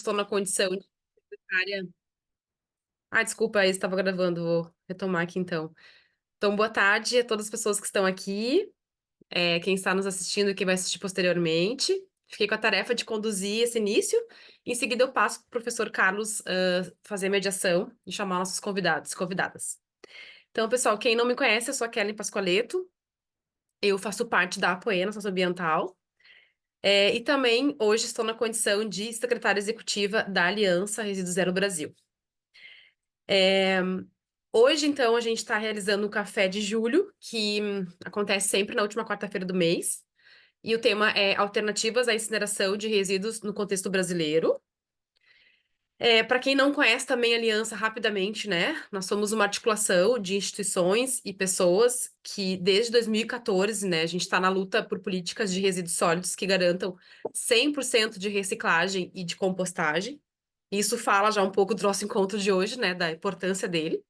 estou na condição de área. Ah, desculpa, aí estava gravando, vou retomar aqui então. Então, boa tarde a todas as pessoas que estão aqui, quem está nos assistindo e quem vai assistir posteriormente. Fiquei com a tarefa de conduzir esse início. Em seguida, eu passo para o professor Carlos fazer a mediação e chamar nossos convidados, convidadas. Então, pessoal, quem não me conhece, eu sou a Kelly Pascoaleto. Eu faço parte da Apoena Socioambiental. E também hoje estou na condição de secretária executiva da Aliança Resíduo Zero Brasil. Hoje, então, a gente está realizando o Café de Julho, que acontece sempre na última quarta-feira do mês. E o tema é Alternativas à Incineração de Resíduos no Contexto Brasileiro. Para quem não conhece também a Aliança, rapidamente, né? Nós somos uma articulação de instituições e pessoas que, desde 2014, né, a gente está na luta por políticas de resíduos sólidos que garantam 100% de reciclagem e de compostagem. Isso fala já um pouco do nosso encontro de hoje, né, da importância dele.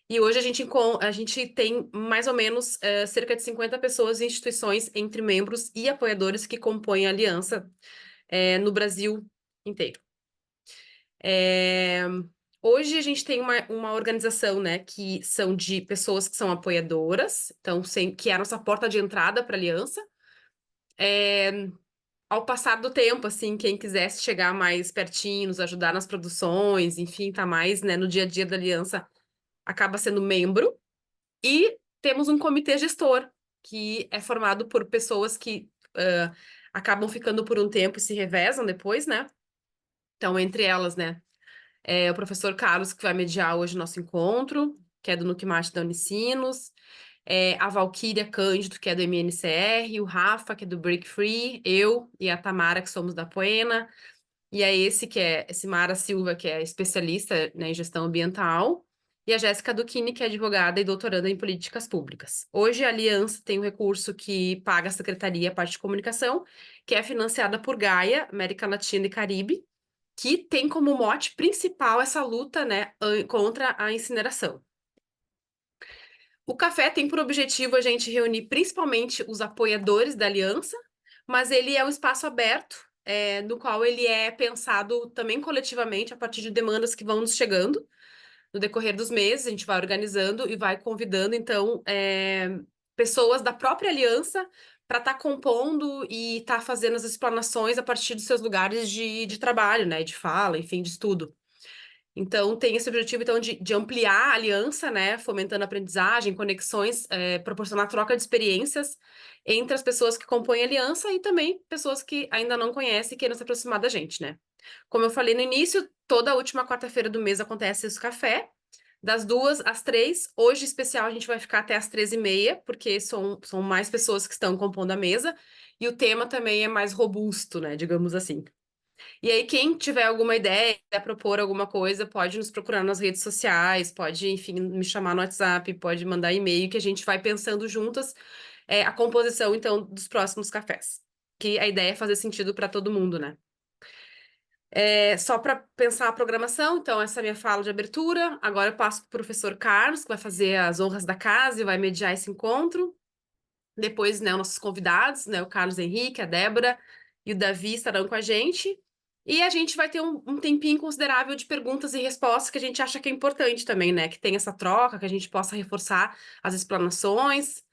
E hoje a gente tem mais ou menos cerca de 50 pessoas e instituições entre membros e apoiadores que compõem a aliança no Brasil inteiro. É, Hoje a gente tem uma organização, né, que são de pessoas que são apoiadoras, então, que é a nossa porta de entrada para a aliança. Ao passar do tempo, assim, quem quisesse chegar mais pertinho, nos ajudar nas produções, enfim, tá mais, né, no dia a dia da aliança, acaba sendo membro. E temos um comitê gestor, que é formado por pessoas que acabam ficando por um tempo e se revezam depois, né? Então, entre elas, né, o professor Carlos, que vai mediar hoje o nosso encontro, que é do Nucmate da Unicinos, a Valquíria Cândido, que é do MNCR, o Rafa, que é do Break Free, eu e a Tamara, que somos da Poena, e é esse Mara Silva, que é especialista, né, em gestão ambiental, e a Jéssica Duchini, que é advogada e doutoranda em políticas públicas. Hoje a Aliança tem um recurso que paga a Secretaria, a parte de comunicação, que é financiada por Gaia, América Latina e Caribe, que tem como mote principal essa luta, né, contra a incineração. O café tem por objetivo a gente reunir principalmente os apoiadores da aliança, mas ele é um espaço aberto, no qual ele é pensado também coletivamente a partir de demandas que vão nos chegando no decorrer dos meses. A gente vai organizando e vai convidando, então, pessoas da própria aliança para estar compondo e estar fazendo as explanações a partir dos seus lugares de trabalho, né, de fala, enfim, de estudo. Então, tem esse objetivo, então, de ampliar a aliança, né, fomentando aprendizagem, conexões, proporcionar troca de experiências entre as pessoas que compõem a aliança e também pessoas que ainda não conhecem e queiram se aproximar da gente, né? Como eu falei no início, toda a última quarta-feira do mês acontece esse café, das 2 às 3. Hoje, em especial, a gente vai ficar até às 13h30, porque são mais pessoas que estão compondo a mesa, e o tema também é mais robusto, né, digamos assim. E aí, quem tiver alguma ideia, quiser propor alguma coisa, pode nos procurar nas redes sociais, pode, enfim, me chamar no WhatsApp, pode mandar e-mail, que a gente vai pensando juntas, a composição, então, dos próximos cafés. Que a ideia é fazer sentido para todo mundo, né? Só para pensar a programação, então, essa é a minha fala de abertura. Agora eu passo para o professor Carlos, que vai fazer as honras da casa e vai mediar esse encontro. Depois, né, os nossos convidados, né, o Carlos Henrique, a Débora e o Davi estarão com a gente. E a gente vai ter um tempinho considerável de perguntas e respostas que a gente acha que é importante também, né? Que tem essa troca, que a gente possa reforçar as explanações.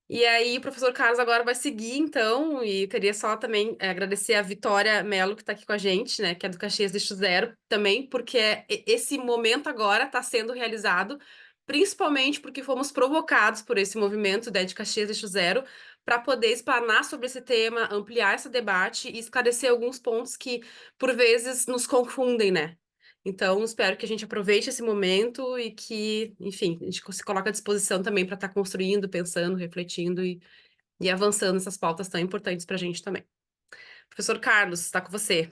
E aí, o professor Carlos agora vai seguir, então, e eu queria só também agradecer a Vitória Mello, que está aqui com a gente, né? Que é do Caxias Lixo Zero, também, porque esse momento agora está sendo realizado principalmente porque fomos provocados por esse movimento, né, de Caxias Lixo Zero, para poder explanar sobre esse tema, ampliar esse debate e esclarecer alguns pontos que, por vezes, nos confundem, né? Então, espero que a gente aproveite esse momento e que, enfim, a gente se coloque à disposição também para estar construindo, pensando, refletindo e avançando nessas pautas tão importantes para a gente também. Professor Carlos, está com você.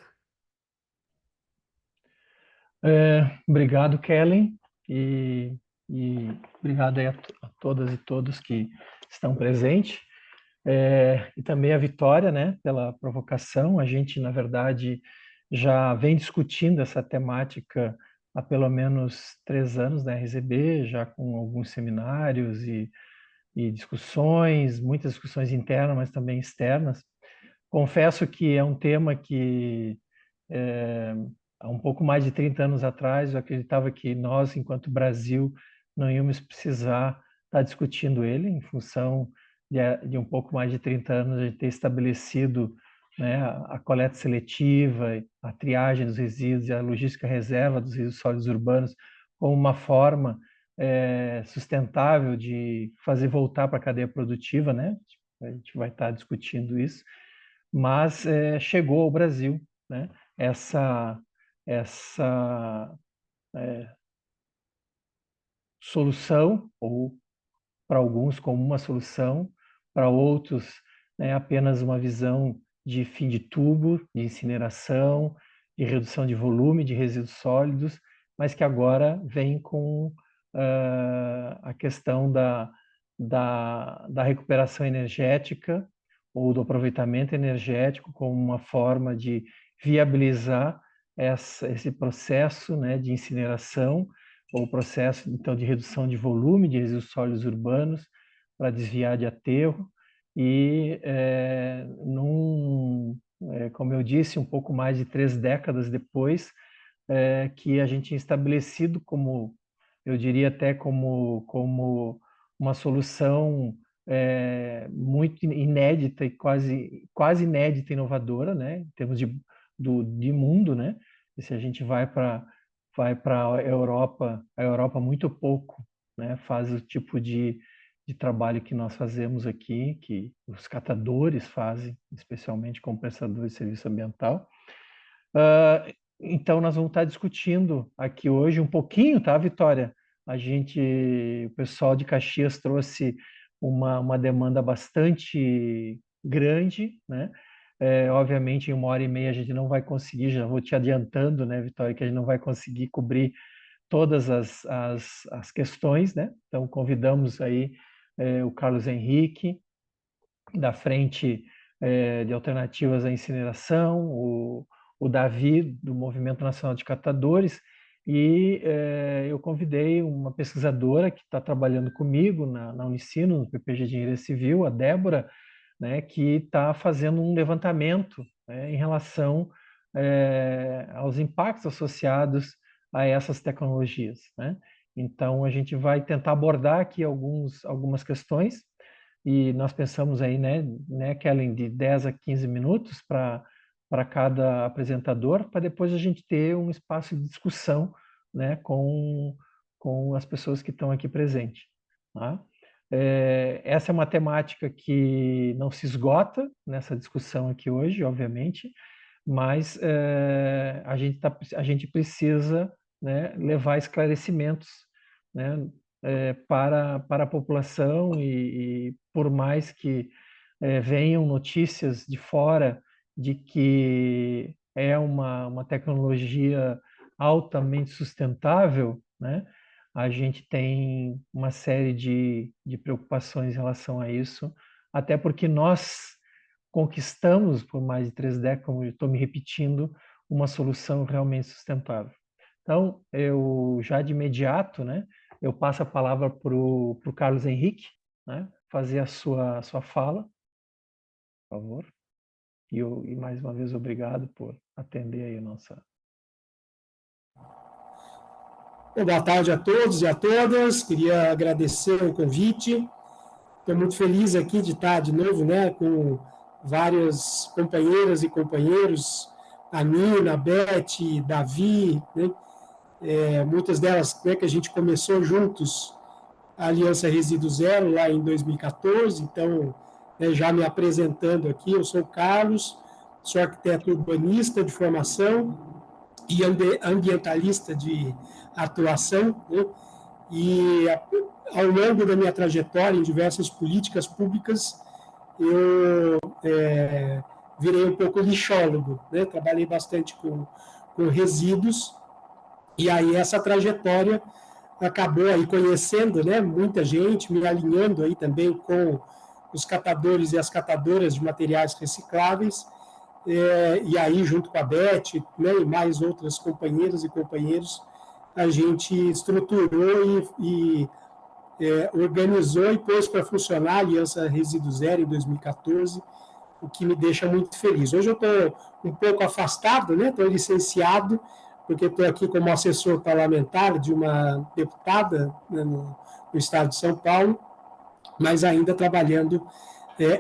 Obrigado, Kellen, e obrigado aí a todas e todos que estão presentes. E também a Vitória, né, pela provocação. A gente, na verdade, já vem discutindo essa temática há pelo menos 3 anos na RZB, já com alguns seminários e discussões, muitas discussões internas, mas também externas. Confesso que é um tema que há um pouco mais de 30 anos atrás, eu acreditava que nós, enquanto Brasil, não íamos precisar estar discutindo ele, em função de um pouco mais de 30 anos a gente ter estabelecido, né, a coleta seletiva, a triagem dos resíduos e a logística reserva dos resíduos sólidos urbanos como uma forma sustentável de fazer voltar para a cadeia produtiva, né? A gente vai estar discutindo isso, mas chegou ao Brasil, né? Essa solução, ou para alguns como uma solução, para outros, né, apenas uma visão de fim de tubo, de incineração, de redução de volume de resíduos sólidos, mas que agora vem com a questão da recuperação energética ou do aproveitamento energético como uma forma de viabilizar esse processo, né, de incineração, ou processo então de redução de volume de resíduos sólidos urbanos para desviar de aterro e como eu disse, um pouco mais de 3 décadas depois, que a gente tinha estabelecido como, eu diria até como uma solução muito inédita e quase inédita e inovadora, né, em termos de mundo, né? E se a gente vai para a Europa muito pouco, né, faz o tipo de trabalho que nós fazemos aqui, que os catadores fazem, especialmente como prestadores de serviço ambiental. Então, nós vamos estar discutindo aqui hoje um pouquinho, tá, Vitória? O pessoal de Caxias trouxe uma demanda bastante grande, né? Obviamente, em 1 hora e meia a gente não vai conseguir, já vou te adiantando, né, Vitória, que a gente não vai conseguir cobrir todas as questões, né? Então, convidamos aí o Carlos Henrique, da Frente de Alternativas à Incineração, o Davi, do Movimento Nacional de Catadores, e eu convidei uma pesquisadora que está trabalhando comigo na Unicino, no PPG de Engenharia Civil, a Débora, né, que está fazendo um levantamento, né, em relação aos impactos associados a essas tecnologias, né? Então, a gente vai tentar abordar aqui algumas questões, e nós pensamos aí, né, Kellen, de 10 a 15 minutos para cada apresentador, para depois a gente ter um espaço de discussão, né, com as pessoas que estão aqui presentes. Tá? Essa é uma temática que não se esgota nessa discussão aqui hoje, obviamente, mas a gente precisa, né, levar esclarecimentos, né, para a população, e por mais que venham notícias de fora de que é uma tecnologia altamente sustentável, né, a gente tem uma série de preocupações em relação a isso, até porque nós conquistamos, por mais de 3 décadas, como eu estou me repetindo, uma solução realmente sustentável. Então, eu já de imediato, né, eu passo a palavra para o Carlos Henrique, né, fazer a sua fala, por favor. E mais uma vez, obrigado por atender aí a nossa... Boa tarde a todos e a todas. Queria agradecer o convite. Estou muito feliz aqui de estar de novo, né, com várias companheiras e companheiros, a Nina, a Beth, Davi, né, muitas delas, né, que a gente começou juntos a Aliança Resíduo Zero lá em 2014. Então, já me apresentando aqui, eu sou o Carlos, sou arquiteto urbanista de formação e ambientalista de atuação, né? E ao longo da minha trajetória em diversas políticas públicas, eu virei um pouco lixólogo, né? Trabalhei bastante com resíduos, e aí essa trajetória acabou aí conhecendo, né, muita gente, me alinhando aí também com os catadores e as catadoras de materiais recicláveis, e aí junto com a Beth, né, e mais outras companheiras e companheiros, a gente estruturou e organizou e pôs para funcionar a Aliança Resíduo Zero em 2014, o que me deixa muito feliz. Hoje eu estou um pouco afastado, né? Estou licenciado, porque estou aqui como assessor parlamentar de uma deputada, né, no estado de São Paulo, mas ainda trabalhando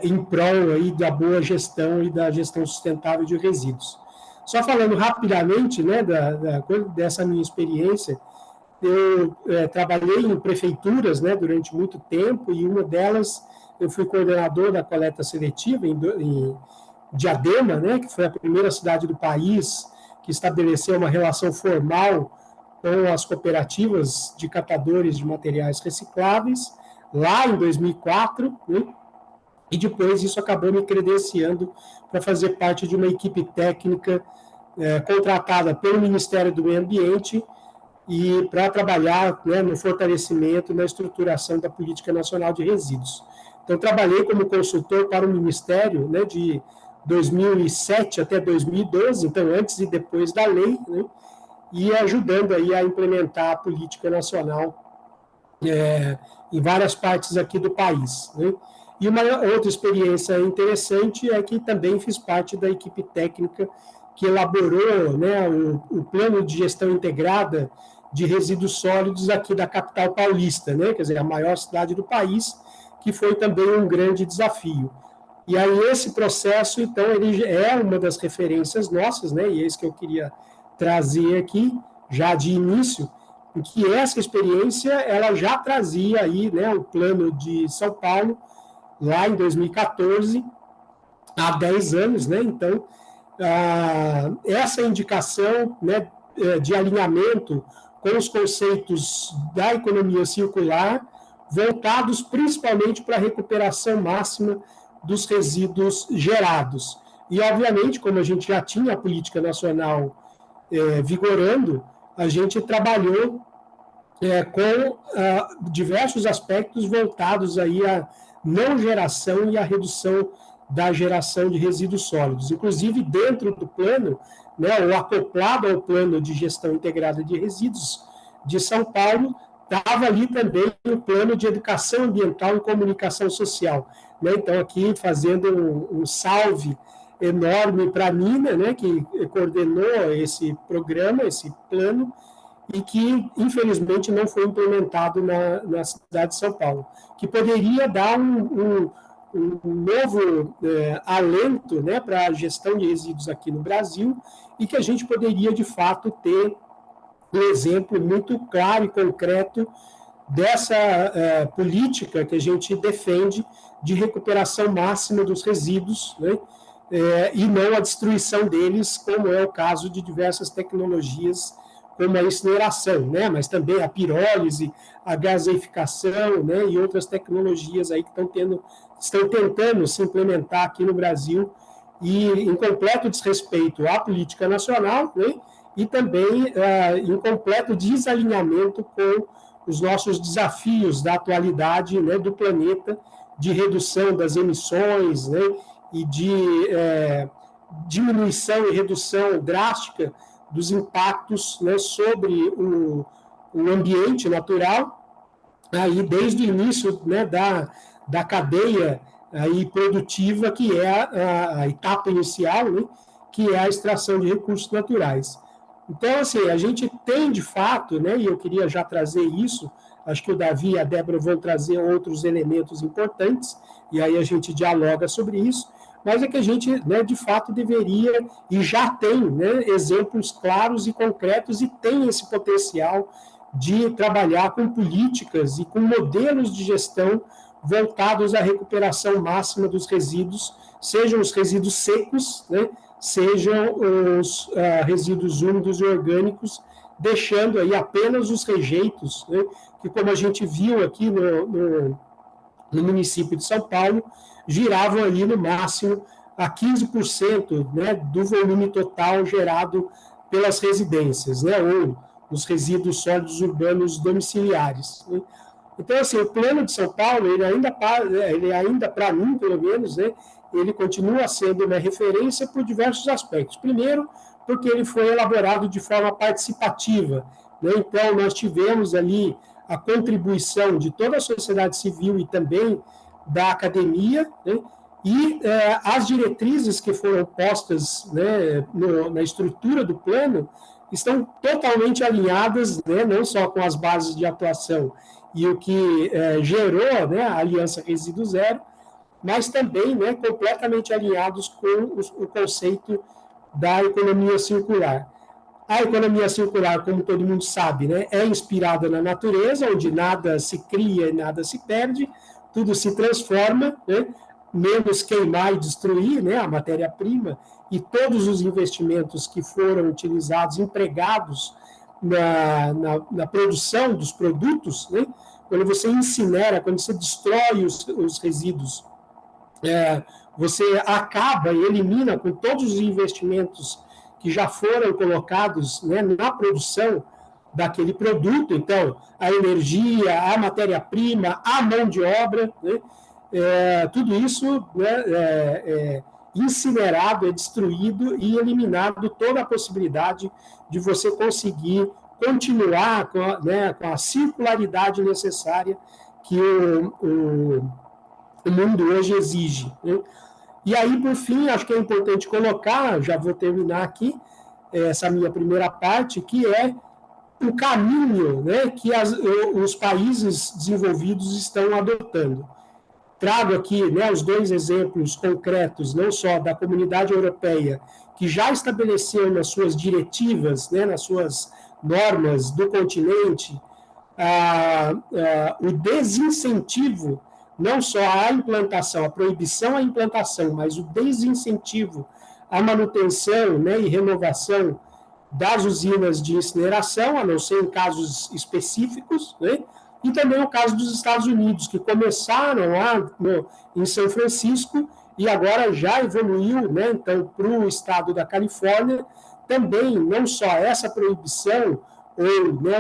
em prol aí da boa gestão e da gestão sustentável de resíduos. Só falando rapidamente, né, dessa minha experiência, eu trabalhei em prefeituras, né, durante muito tempo, e uma delas eu fui coordenador da coleta seletiva em Diadema, né, que foi a primeira cidade do país que estabeleceu uma relação formal com as cooperativas de catadores de materiais recicláveis, lá em 2004, né, e depois isso acabou me credenciando para fazer parte de uma equipe técnica contratada pelo Ministério do Meio Ambiente e para trabalhar, né, no fortalecimento e na estruturação da Política Nacional de Resíduos. Então, trabalhei como consultor para o Ministério, né, de 2007 até 2012, então antes e depois da lei, né, e ajudando aí a implementar a política nacional em várias partes aqui do país, né. E uma outra experiência interessante é que também fiz parte da equipe técnica que elaborou, né, o plano de gestão integrada de resíduos sólidos aqui da capital paulista, né, quer dizer, a maior cidade do país, que foi também um grande desafio. E aí esse processo, então, ele é uma das referências nossas, né, e é isso que eu queria trazer aqui, já de início, em que essa experiência, ela já trazia aí, né, o plano de São Paulo, lá em 2014, há 10 anos, né, então, essa indicação, né, de alinhamento com os conceitos da economia circular, voltados principalmente para a recuperação máxima dos resíduos gerados. E, obviamente, como a gente já tinha a política nacional vigorando, a gente trabalhou com diversos aspectos voltados aí à não geração e à redução da geração de resíduos sólidos. Inclusive, dentro do plano, né, ou acoplado ao plano de gestão integrada de resíduos de São Paulo, estava ali também o plano de educação ambiental e comunicação social. Né? Então, aqui fazendo um salve enorme para a Nina, né, que coordenou esse programa, esse plano, e que, infelizmente, não foi implementado na cidade de São Paulo, que poderia dar um novo alento, né, para a gestão de resíduos aqui no Brasil, e que a gente poderia, de fato, ter um exemplo muito claro e concreto dessa política que a gente defende de recuperação máxima dos resíduos, né, e não a destruição deles, como é o caso de diversas tecnologias como a incineração, né, mas também a pirólise, a gaseificação, né, e outras tecnologias aí que estão tentando se implementar aqui no Brasil, e em completo desrespeito à política nacional, né, e também em completo desalinhamento com os nossos desafios da atualidade, né, do planeta, de redução das emissões, né, e de diminuição e redução drástica dos impactos, né, sobre o ambiente natural, aí desde o início, né, da cadeia aí produtiva, que é a etapa inicial, né, que é a extração de recursos naturais. Então, assim, a gente tem, de fato, né, e eu queria já trazer isso, acho que o Davi e a Débora vão trazer outros elementos importantes, e aí a gente dialoga sobre isso, mas é que a gente, né, de fato, deveria, e já tem, né, exemplos claros e concretos, e tem esse potencial de trabalhar com políticas e com modelos de gestão voltados à recuperação máxima dos resíduos, sejam os resíduos secos, né, sejam os resíduos úmidos e orgânicos, deixando aí apenas os rejeitos, né, que, como a gente viu aqui no município de São Paulo, giravam ali no máximo a 15%, né, do volume total gerado pelas residências, né, ou os resíduos sólidos urbanos domiciliares, né. Então, assim, o plano de São Paulo, ele ainda para mim, pelo menos, né, ele continua sendo uma referência por diversos aspectos. Primeiro, porque ele foi elaborado de forma participativa, né, então nós tivemos ali a contribuição de toda a sociedade civil e também da academia, né, E as diretrizes que foram postas, né, na estrutura do plano estão totalmente alinhadas, né, não só com as bases de atuação e o que gerou, né, a Aliança Resíduo Zero, mas também, né, completamente alinhados com o conceito da economia circular. A economia circular, como todo mundo sabe, né, é inspirada na natureza, onde nada se cria e nada se perde, tudo se transforma, né, menos queimar e destruir, né, a matéria-prima, e todos os investimentos que foram utilizados, empregados na produção dos produtos, né, quando você incinera, quando você destrói os resíduos, você acaba e elimina com todos os investimentos que já foram colocados, né, na produção daquele produto, então, a energia, a matéria-prima, a mão de obra, né, tudo isso, né, incinerado, é destruído e eliminado toda a possibilidade de você conseguir continuar com a circularidade necessária que o mundo hoje exige, né? E aí, por fim, acho que é importante colocar, já vou terminar aqui, essa minha primeira parte, que é o caminho, né, que os países desenvolvidos estão adotando. Trago aqui, né, os dois exemplos concretos, não só da Comunidade Europeia, que já estabeleceu nas suas diretivas, né, nas suas normas do continente, o desincentivo, não só à implantação, a proibição à implantação, mas o desincentivo à manutenção, né, e renovação das usinas de incineração, a não ser em casos específicos, né, e também o caso dos Estados Unidos, que começaram lá em São Francisco e agora já evoluiu, né, então, para o estado da Califórnia, também não só essa proibição, ou, né,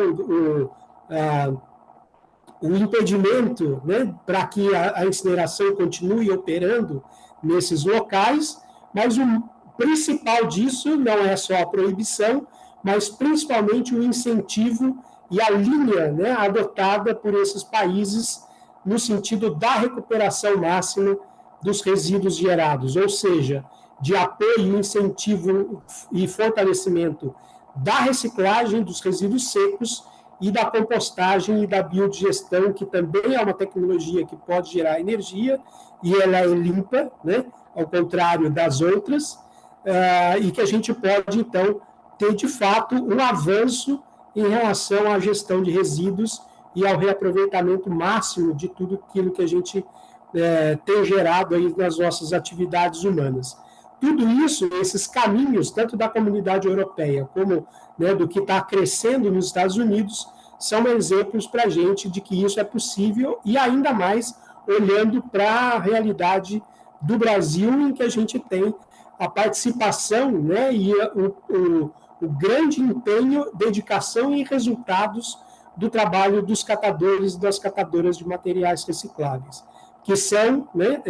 o impedimento, né, para que a incineração continue operando nesses locais, mas o principal disso não é só a proibição, mas principalmente o incentivo e a linha, né, adotada por esses países no sentido da recuperação máxima dos resíduos gerados, ou seja, de apoio, incentivo e fortalecimento da reciclagem dos resíduos secos e da compostagem e da biodigestão, que também é uma tecnologia que pode gerar energia, e ela é limpa, né, ao contrário das outras, e que a gente pode, então, ter, de fato, um avanço em relação à gestão de resíduos e ao reaproveitamento máximo de tudo aquilo que a gente tem gerado aí nas nossas atividades humanas. Tudo isso, esses caminhos, tanto da comunidade europeia como, né, do que está crescendo nos Estados Unidos, são exemplos para a gente de que isso é possível, e ainda mais olhando para a realidade do Brasil, em que a gente tem a participação, né, e o grande empenho, dedicação e resultados do trabalho dos catadores e das catadoras de materiais recicláveis, que são, né,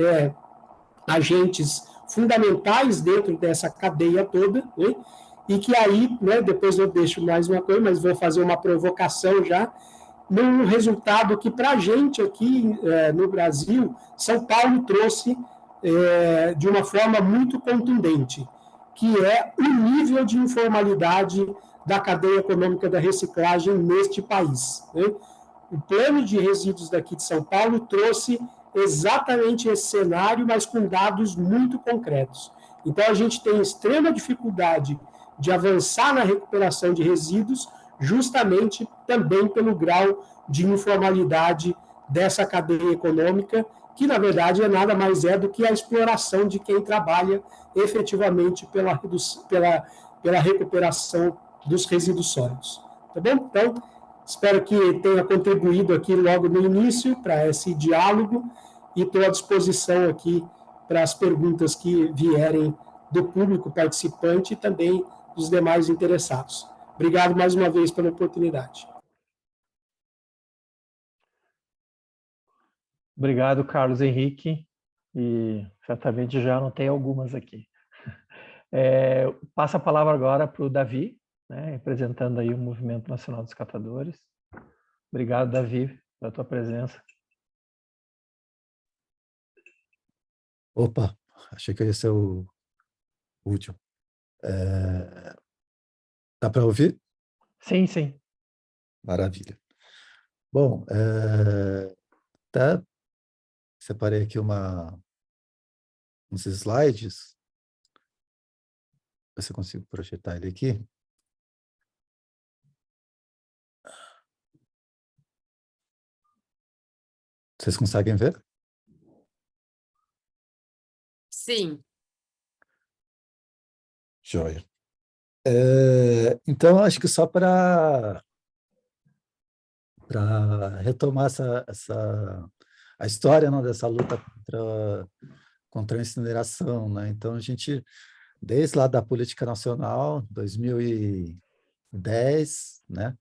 agentes fundamentais dentro dessa cadeia toda, né, e que aí, né, depois eu deixo mais uma coisa, mas vou fazer uma provocação já, num resultado que para a gente aqui no Brasil, São Paulo trouxe de uma forma muito contundente, que é o nível de informalidade da cadeia econômica da reciclagem neste país, né? O plano de resíduos daqui de São Paulo trouxe exatamente esse cenário, mas com dados muito concretos. Então, a gente tem extrema dificuldade de avançar na recuperação de resíduos, justamente também pelo grau de informalidade dessa cadeia econômica, que, na verdade, nada mais é do que a exploração de quem trabalha efetivamente pela recuperação dos resíduos sólidos. Tá bom? Então, espero que tenha contribuído aqui logo no início para esse diálogo, e estou à disposição aqui para as perguntas que vierem do público participante e também dos demais interessados. Obrigado mais uma vez pela oportunidade. Obrigado, Carlos Henrique, e certamente já anotei algumas aqui. Passo a palavra agora para o Davi, né, representando aí o Movimento Nacional dos Catadores. Obrigado, Davi, pela tua presença. Opa, achei que ia ser o último. É, dá para ouvir? Sim, sim. Maravilha. Bom, até separei aqui uns slides, ver se eu consigo projetar ele aqui. Vocês conseguem ver? Sim. Joia. Então, acho que só para retomar a história, não, dessa luta contra a incineração, né? Então, a gente, desde lá da política nacional, 2010, né?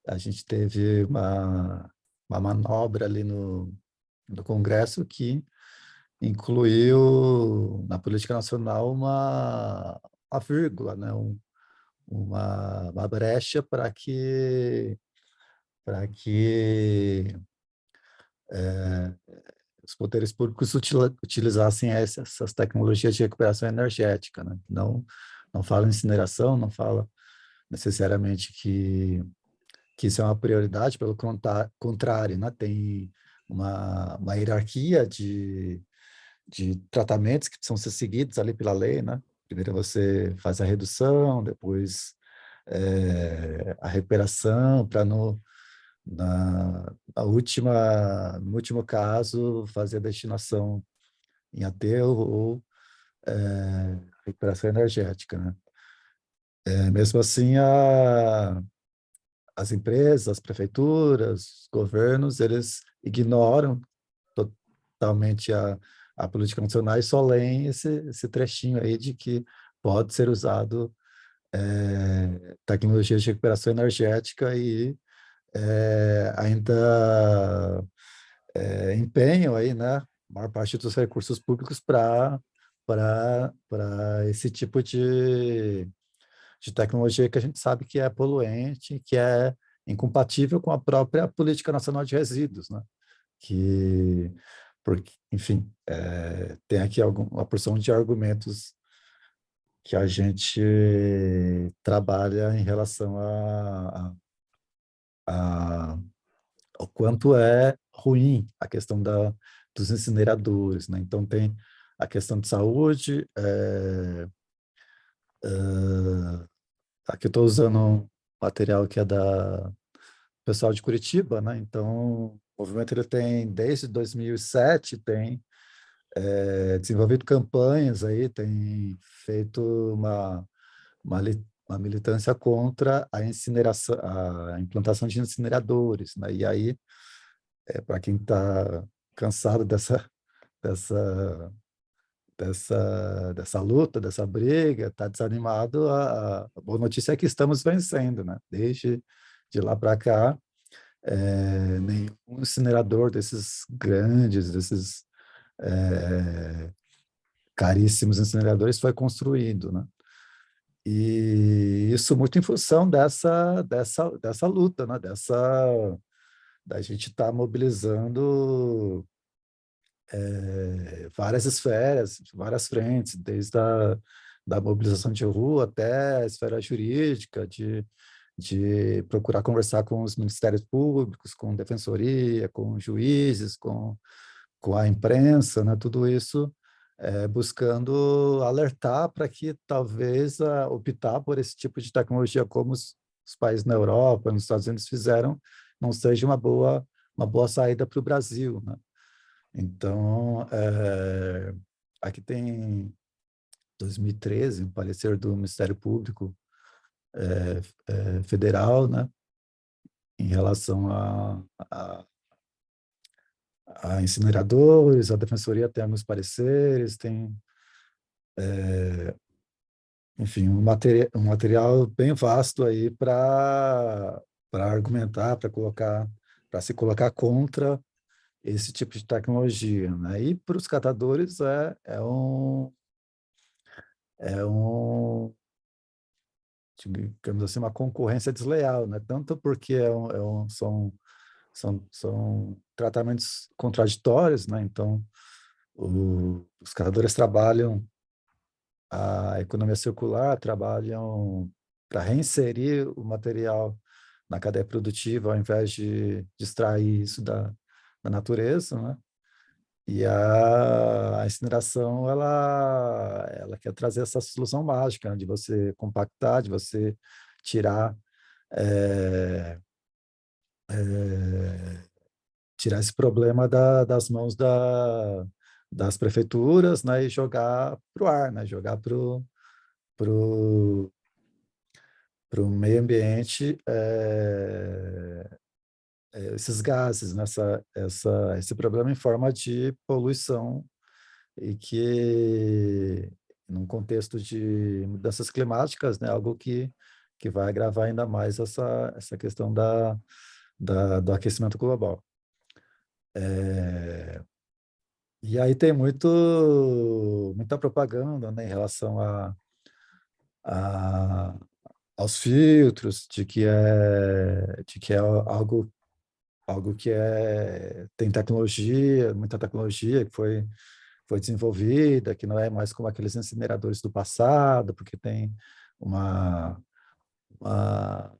A gente teve uma manobra ali no Congresso que incluiu na política nacional uma vírgula, né? Uma brecha para que os poderes públicos utilizassem essas tecnologias de recuperação energética, né? Não fala em incineração, não fala necessariamente que isso é uma prioridade, pelo contrário, né? Tem uma hierarquia de tratamentos que precisam ser seguidos ali pela lei, né? Primeiro você faz a redução, depois a recuperação, para no último caso, fazer a destinação em aterro ou recuperação energética, né? Mesmo assim, as empresas, as prefeituras, os governos, eles ignoram totalmente a política nacional e só leem esse trechinho aí de que pode ser usado tecnologias de recuperação energética e ainda empenham aí, né, a maior parte dos recursos públicos para esse tipo de tecnologia que a gente sabe que é poluente, que é incompatível com a própria política nacional de resíduos, né? Porque, enfim, tem aqui uma porção de argumentos que a gente trabalha em relação a o quanto é ruim a questão dos incineradores, né? Então, tem a questão de saúde, aqui eu estou usando um material que é da pessoal de Curitiba, né? Então, o movimento ele tem, desde 2007, tem desenvolvido campanhas aí, tem feito uma militância contra a incineração, a implantação de incineradores, né? E aí, para quem está cansado dessa, dessa luta, dessa briga, está desanimado, a boa notícia é que estamos vencendo, né? Desde de lá para cá, nenhum incinerador desses grandes, desses caríssimos incineradores foi construído, né? E isso muito em função dessa luta, né? Da gente estar mobilizando várias esferas, várias frentes, desde da mobilização de rua até a esfera jurídica, de procurar conversar com os ministérios públicos, com defensoria, com juízes, com a imprensa, né? Tudo isso buscando alertar para que talvez optar por esse tipo de tecnologia como os países na Europa, nos Estados Unidos fizeram, não seja uma boa saída para o Brasil, né? Então, aqui tem 2013, um parecer do Ministério Público Federal, né, em relação a incineradores, a Defensoria tem alguns pareceres, tem, enfim, um material bem vasto aí para argumentar, para se colocar contra esse tipo de tecnologia, né? E para os catadores é um digamos assim, uma concorrência desleal, né? Tanto porque são tratamentos contraditórios, né? Então, Os catadores trabalham a economia circular, trabalham para reinserir o material na cadeia produtiva, ao invés de extrair isso da natureza, né? E a incineração, ela quer trazer essa solução mágica, né? De você compactar, de você tirar, é, é, tirar esse problema das mãos das prefeituras, né? E jogar para o ar, né? Jogar para o meio ambiente, esses gases, né? Esse problema em forma de poluição, e que, num contexto de mudanças climáticas, né, algo que vai agravar ainda mais essa questão do aquecimento global. E aí tem muita propaganda, né, em relação a, aos filtros, de que é algo que tem tecnologia, muita tecnologia que foi desenvolvida, que não é mais como aqueles incineradores do passado, porque tem uma, uma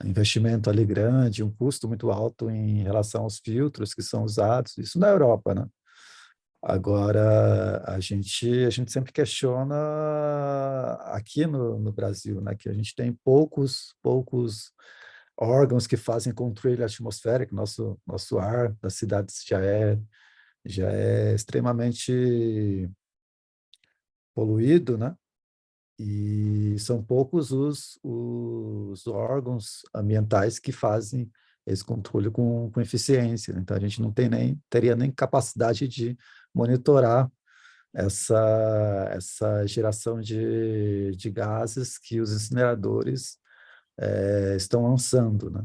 investimento ali grande, um custo muito alto em relação aos filtros que são usados, isso na Europa, né? Agora, a gente sempre questiona aqui no Brasil, né, que a gente tem poucos órgãos que fazem controle atmosférico. Nosso ar das cidades já é extremamente poluído, né? E são poucos os órgãos ambientais que fazem esse controle com eficiência, né? Então, a gente não teria nem capacidade de monitorar essa geração de gases que os incineradores estão lançando, né?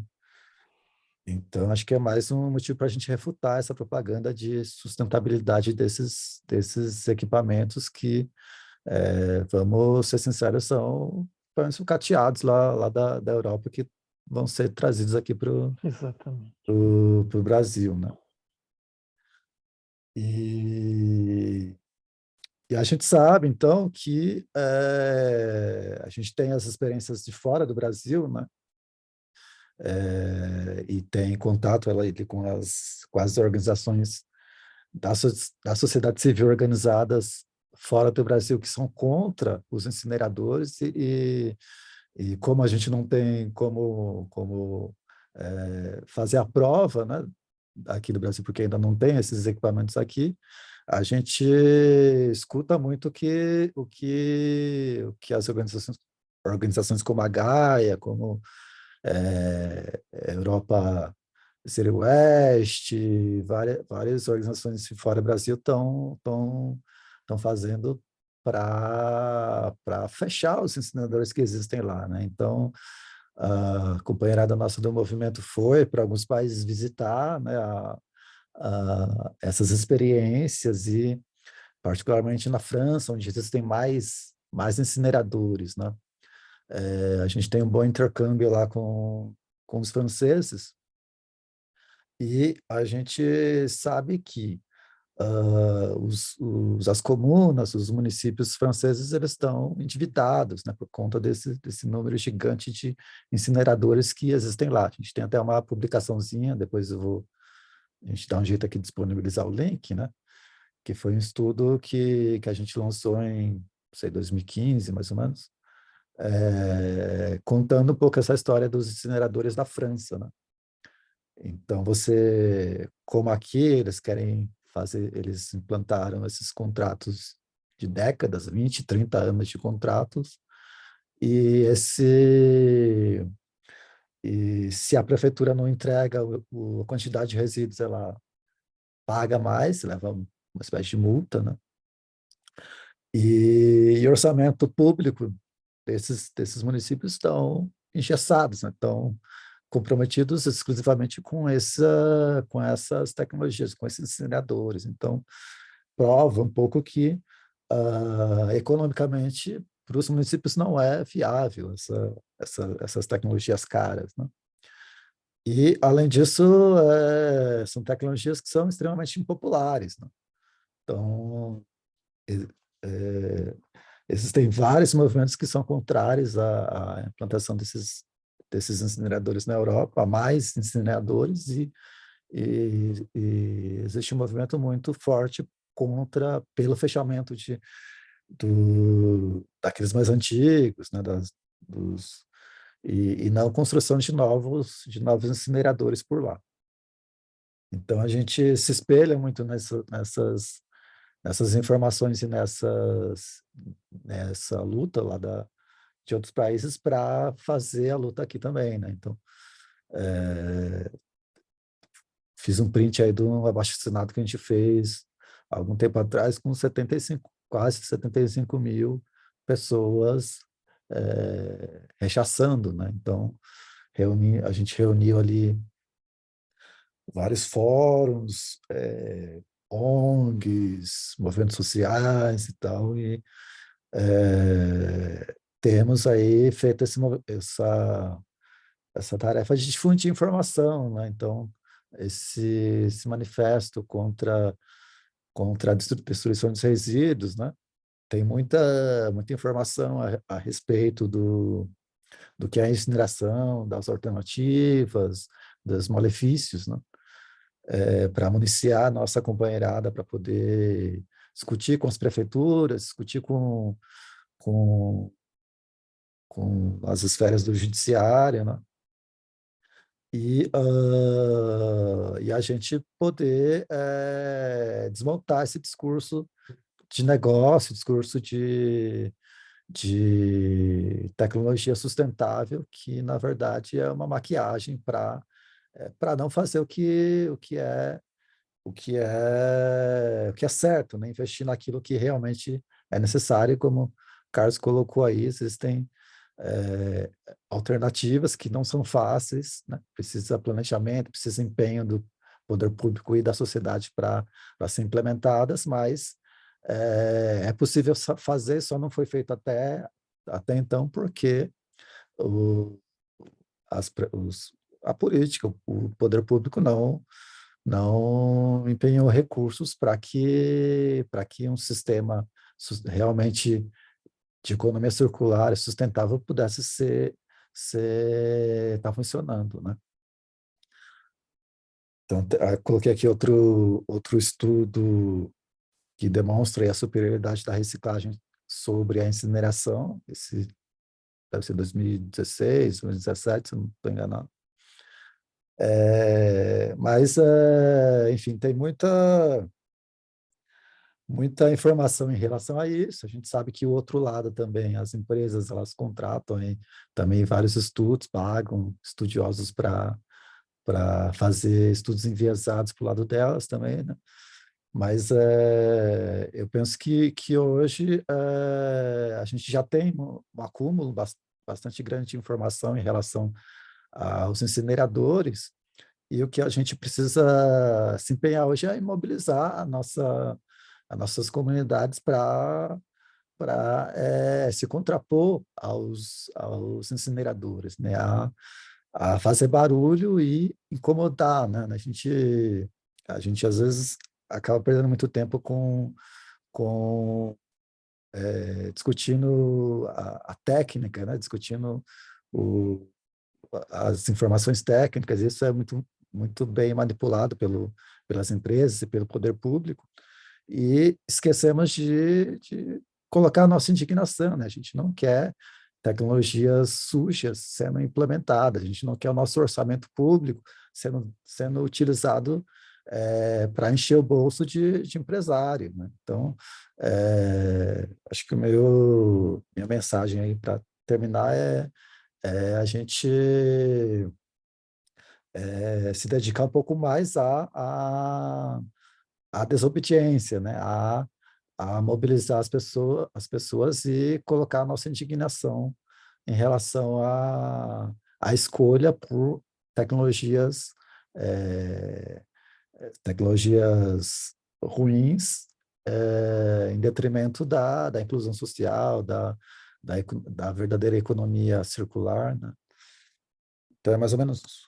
Então, acho que é mais um motivo para a gente refutar essa propaganda de sustentabilidade desses equipamentos que, vamos ser sinceros, são sucateados lá da Europa, que vão ser trazidos aqui para Exatamente. o Brasil, né? E a gente sabe, então, que a gente tem as experiências de fora do Brasil, né? E tem contato com as organizações da sociedade civil organizadas fora do Brasil, que são contra os incineradores, e como a gente não tem como fazer a prova, né, aqui no Brasil, porque ainda não tem esses equipamentos aqui, a gente escuta muito o que as organizações como a Gaia, como Europa Zero West, várias organizações de fora do Brasil estão fazendo para fechar os incineradores que existem lá, né? Então, a companheirada nossa do movimento foi para alguns países visitar, né, essas experiências, e particularmente na França, onde existem mais incineradores, né? A gente tem um bom intercâmbio lá com os franceses, e a gente sabe que as comunas, os municípios franceses, eles estão endividados, né, por conta desse número gigante de incineradores que existem lá. A gente tem até uma publicaçãozinha, depois a gente dá um jeito aqui de disponibilizar o link, né, que foi um estudo que a gente lançou em, não sei, 2015, mais ou menos, contando um pouco essa história dos incineradores da França, né? Então, como aqui eles implantaram esses contratos de décadas, 20, 30 anos de contratos, e se a prefeitura não entrega a quantidade de resíduos, ela paga mais, leva uma espécie de multa, né? E o orçamento público desses municípios estão engessados, né? Estão comprometidos exclusivamente com essas tecnologias, com esses incineradores. Então, prova um pouco que, economicamente, para os municípios não é viável essas tecnologias caras, né? E, além disso, são tecnologias que são extremamente impopulares, né? Então, existem vários movimentos que são contrários à implantação desses incineradores na Europa, há mais incineradores, e existe um movimento muito forte pelo fechamento daqueles mais antigos, né, e não construção de novos incineradores por lá. Então, a gente se espelha muito nessas informações e nessa luta lá de outros países para fazer a luta aqui também, né? Então, fiz um print aí do abaixo-assinado que a gente fez há algum tempo atrás com quase 75 mil pessoas rechaçando, né? Então, a gente reuniu ali vários fóruns, ONGs, movimentos sociais e tal, e temos aí feito essa tarefa de difundir informação, né? Então, esse manifesto contra a destruição dos resíduos, né? Tem muita informação a respeito do que é a incineração, das alternativas, dos malefícios, né? Para municiar a nossa companheirada, para poder discutir com as prefeituras, discutir com, com as esferas do judiciário, né? E a gente poder desmontar esse discurso de negócio, discurso de tecnologia sustentável, que, na verdade, é uma maquiagem para não fazer o que é certo, né? Investir naquilo que realmente é necessário, como o Carlos colocou aí, existem alternativas que não são fáceis, né? Precisa planejamento, precisa empenho do poder público e da sociedade para serem implementadas, mas é possível fazer, só não foi feito até então, porque o, a política, o poder público não empenhou recursos para que um sistema realmente de economia circular e sustentável pudesse tá funcionando, né? Então, coloquei aqui outro estudo que demonstra aí a superioridade da reciclagem sobre a incineração. Esse deve ser 2016, 2017, se eu não estou enganado. Mas, enfim, tem muita informação em relação a isso. A gente sabe que o outro lado também, as empresas, elas contratam também vários estudos, pagam estudiosos para fazer estudos enviesados para o lado delas também, né? Mas eu penso que hoje a gente já tem um acúmulo bastante grande de informação em relação aos incineradores, e o que a gente precisa se empenhar hoje é imobilizar as nossas comunidades para se contrapor aos incineradores, né? A fazer barulho e incomodar, né? A gente às vezes acaba perdendo muito tempo com discutindo a técnica, né? Discutindo as informações técnicas. Isso é muito bem manipulado pelas empresas e pelo poder público, e esquecemos de colocar a nossa indignação, né? A gente não quer tecnologias sujas sendo implementadas, a gente não quer o nosso orçamento público sendo utilizado para encher o bolso de empresário, né? Então, acho que minha mensagem aí para terminar é a gente se dedicar um pouco mais à desobediência, né? A mobilizar as pessoas e colocar a nossa indignação em relação à escolha por tecnologias, eh, tecnologias ruins, em detrimento da inclusão social, da verdadeira economia circular, né? Então, é mais ou menos isso.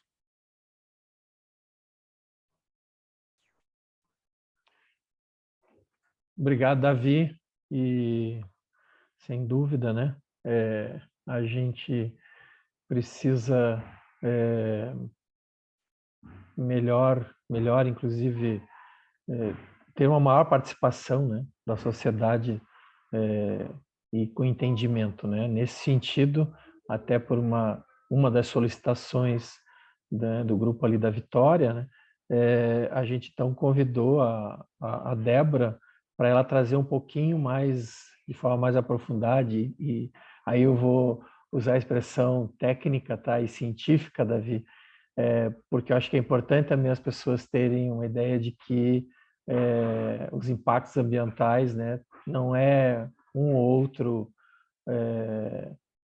Obrigado, Davi. E, sem dúvida, né? A gente precisa melhor, inclusive, ter uma maior participação, né, da sociedade e com entendimento, né? Nesse sentido, até por uma das solicitações, né, do grupo ali da Vitória, né, a gente então convidou a Débora para ela trazer um pouquinho mais, de forma mais aprofundada, e aí eu vou usar a expressão técnica, tá, e científica, Davi, porque eu acho que é importante também as pessoas terem uma ideia de que os impactos ambientais, né, não é um ou outro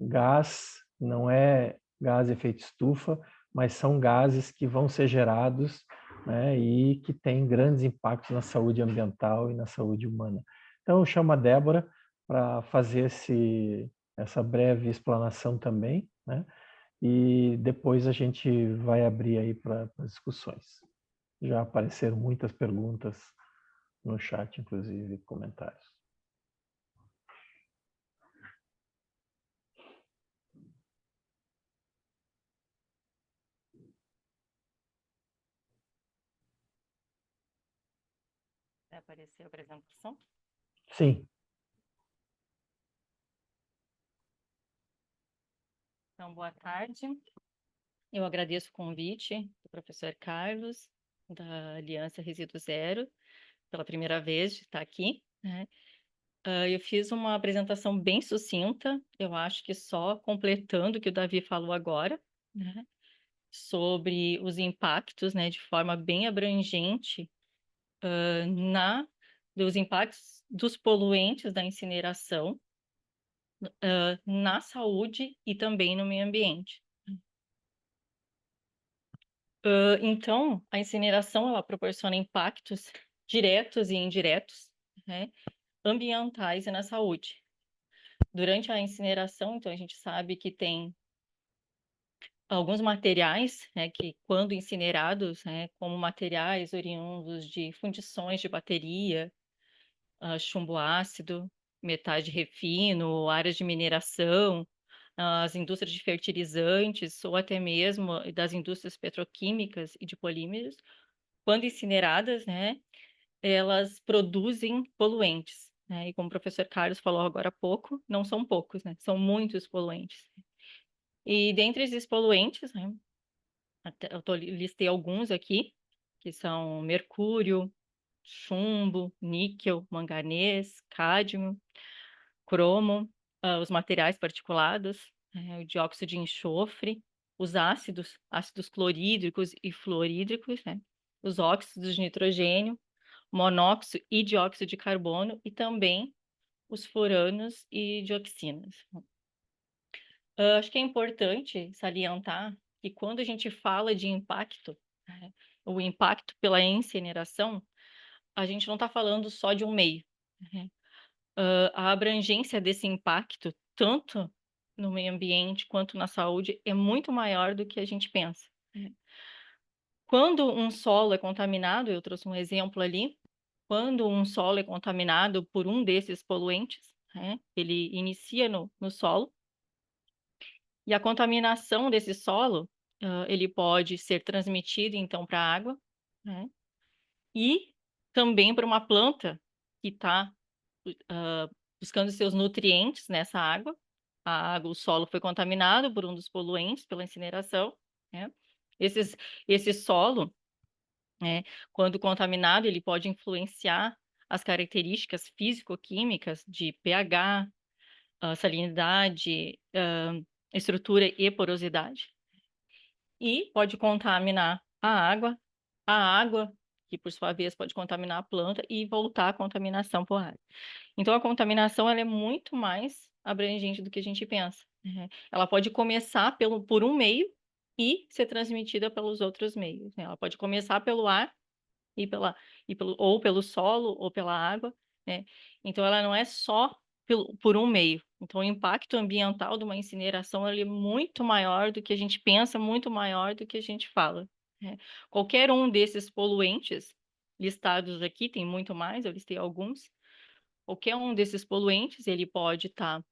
gás, não é gás de efeito estufa, mas são gases que vão ser gerados, né, e que têm grandes impactos na saúde ambiental e na saúde humana. Então, eu chamo a Débora para fazer essa breve explanação também, né, e depois a gente vai abrir aí para discussões. Já apareceram muitas perguntas no chat, inclusive comentários. Vai aparecer a apresentação? Sim. Então, boa tarde. Eu agradeço o convite do professor Carlos, da Aliança Resíduo Zero, pela primeira vez de estar aqui, né? Eu fiz uma apresentação bem sucinta, eu acho que só completando o que o Davi falou agora, né? Sobre os impactos, né, de forma bem abrangente, dos impactos dos poluentes da incineração, na saúde e também no meio ambiente. Então, a incineração ela proporciona impactos diretos e indiretos, né, ambientais e na saúde. Durante a incineração, então, a gente sabe que tem alguns materiais, né, que quando incinerados, né, como materiais oriundos de fundições de bateria, chumbo ácido, metais de refino, áreas de mineração, as indústrias de fertilizantes ou até mesmo das indústrias petroquímicas e de polímeros, quando incineradas, né, elas produzem poluentes, né? E como o professor Carlos falou agora há pouco, não são poucos, né? São muitos poluentes. E dentre esses poluentes, né, listei alguns aqui, que são mercúrio, chumbo, níquel, manganês, cádmio, cromo, os materiais particulados, o dióxido de enxofre, os ácidos clorídricos e fluorídricos, né? Os óxidos de nitrogênio, monóxido e dióxido de carbono e também os furanos e dioxinas. Acho que é importante salientar que quando a gente fala de impacto, né, o impacto pela incineração, a gente não está falando só de um meio, né? A abrangência desse impacto, tanto no meio ambiente quanto na saúde, é muito maior do que a gente pensa, né? Quando um solo é contaminado, eu trouxe um exemplo ali, quando um solo é contaminado por um desses poluentes, né, ele inicia no solo, e a contaminação desse solo, ele pode ser transmitido, então, para a água, né, e também para uma planta que está buscando seus nutrientes nessa água. O solo foi contaminado por um dos poluentes, pela incineração, né? Esse solo, né, quando contaminado, ele pode influenciar as características físico-químicas de pH, salinidade, estrutura e porosidade. E pode contaminar a água, que por sua vez pode contaminar a planta e voltar a contaminação por ar. Então, a contaminação ela é muito mais abrangente do que a gente pensa, né? Ela pode começar por um meio e ser transmitida pelos outros meios, né? Ela pode começar pelo ar ou pelo solo ou pela água, né? Então, ela não é só por um meio. Então, o impacto ambiental de uma incineração ele é muito maior do que a gente pensa, muito maior do que a gente fala, né? Qualquer um desses poluentes listados aqui, tem muito mais, eu listei alguns, Qualquer um desses poluentes, ele pode estar,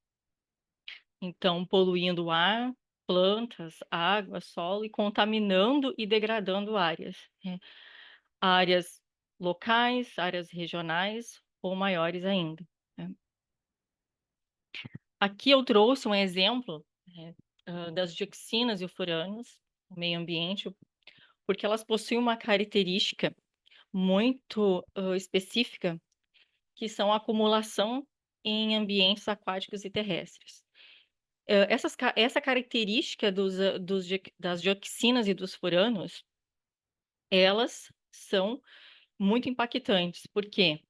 então, poluindo o ar, plantas, água, solo e contaminando e degradando áreas, né? Áreas locais, áreas regionais ou maiores ainda, né? Aqui eu trouxe um exemplo, né, das dioxinas e o furanos no meio ambiente, porque elas possuem uma característica muito específica, que são a acumulação em ambientes aquáticos e terrestres. Essa característica das dioxinas e dos furanos, elas são muito impactantes, porque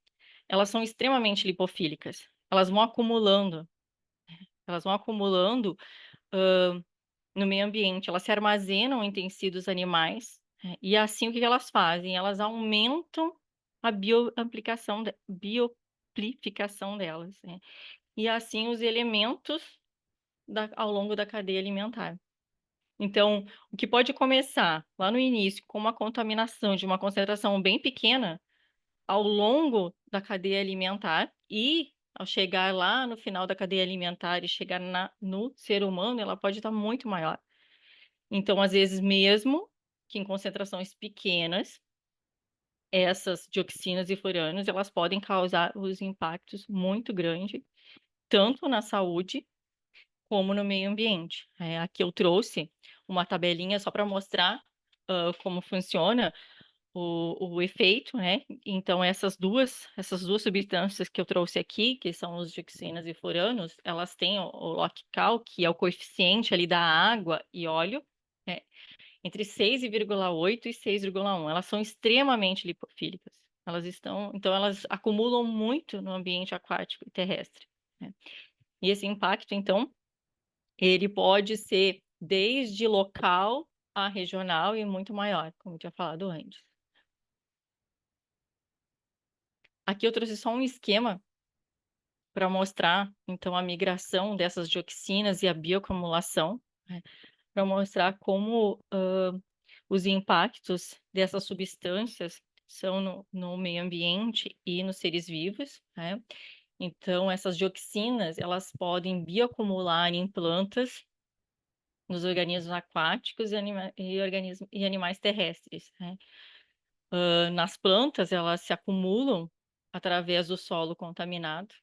elas são extremamente lipofílicas. Elas vão acumulando no meio ambiente, elas se armazenam em tecidos animais, né, e assim o que elas fazem? Elas aumentam a bioamplificação delas, né? E assim os elementos ao longo da cadeia alimentar. Então, o que pode começar lá no início com uma contaminação de uma concentração bem pequena, ao longo da cadeia alimentar e ao chegar lá no final da cadeia alimentar e chegar no ser humano, ela pode estar muito maior. Então, às vezes, mesmo que em concentrações pequenas, essas dioxinas e furanos, elas podem causar os impactos muito grandes, tanto na saúde como no meio ambiente. Aqui eu trouxe uma tabelinha só para mostrar como funciona o efeito, né? Então, essas duas substâncias que eu trouxe aqui, que são os dioxinas e furanos, elas têm o LOCCAL, que é o coeficiente ali da água e óleo, né, entre 6,8 e 6,1. Elas são extremamente lipofílicas. Então, elas acumulam muito no ambiente aquático e terrestre, né? E esse impacto, então, ele pode ser desde local a regional e muito maior, como eu tinha falado antes. Aqui eu trouxe só um esquema para mostrar, então, a migração dessas dioxinas e a bioacumulação, né, para mostrar como os impactos dessas substâncias são no meio ambiente e nos seres vivos, né? Então, essas dioxinas, elas podem bioacumular em plantas, nos organismos aquáticos e animais terrestres, né? Nas plantas, elas se acumulam através do solo contaminado.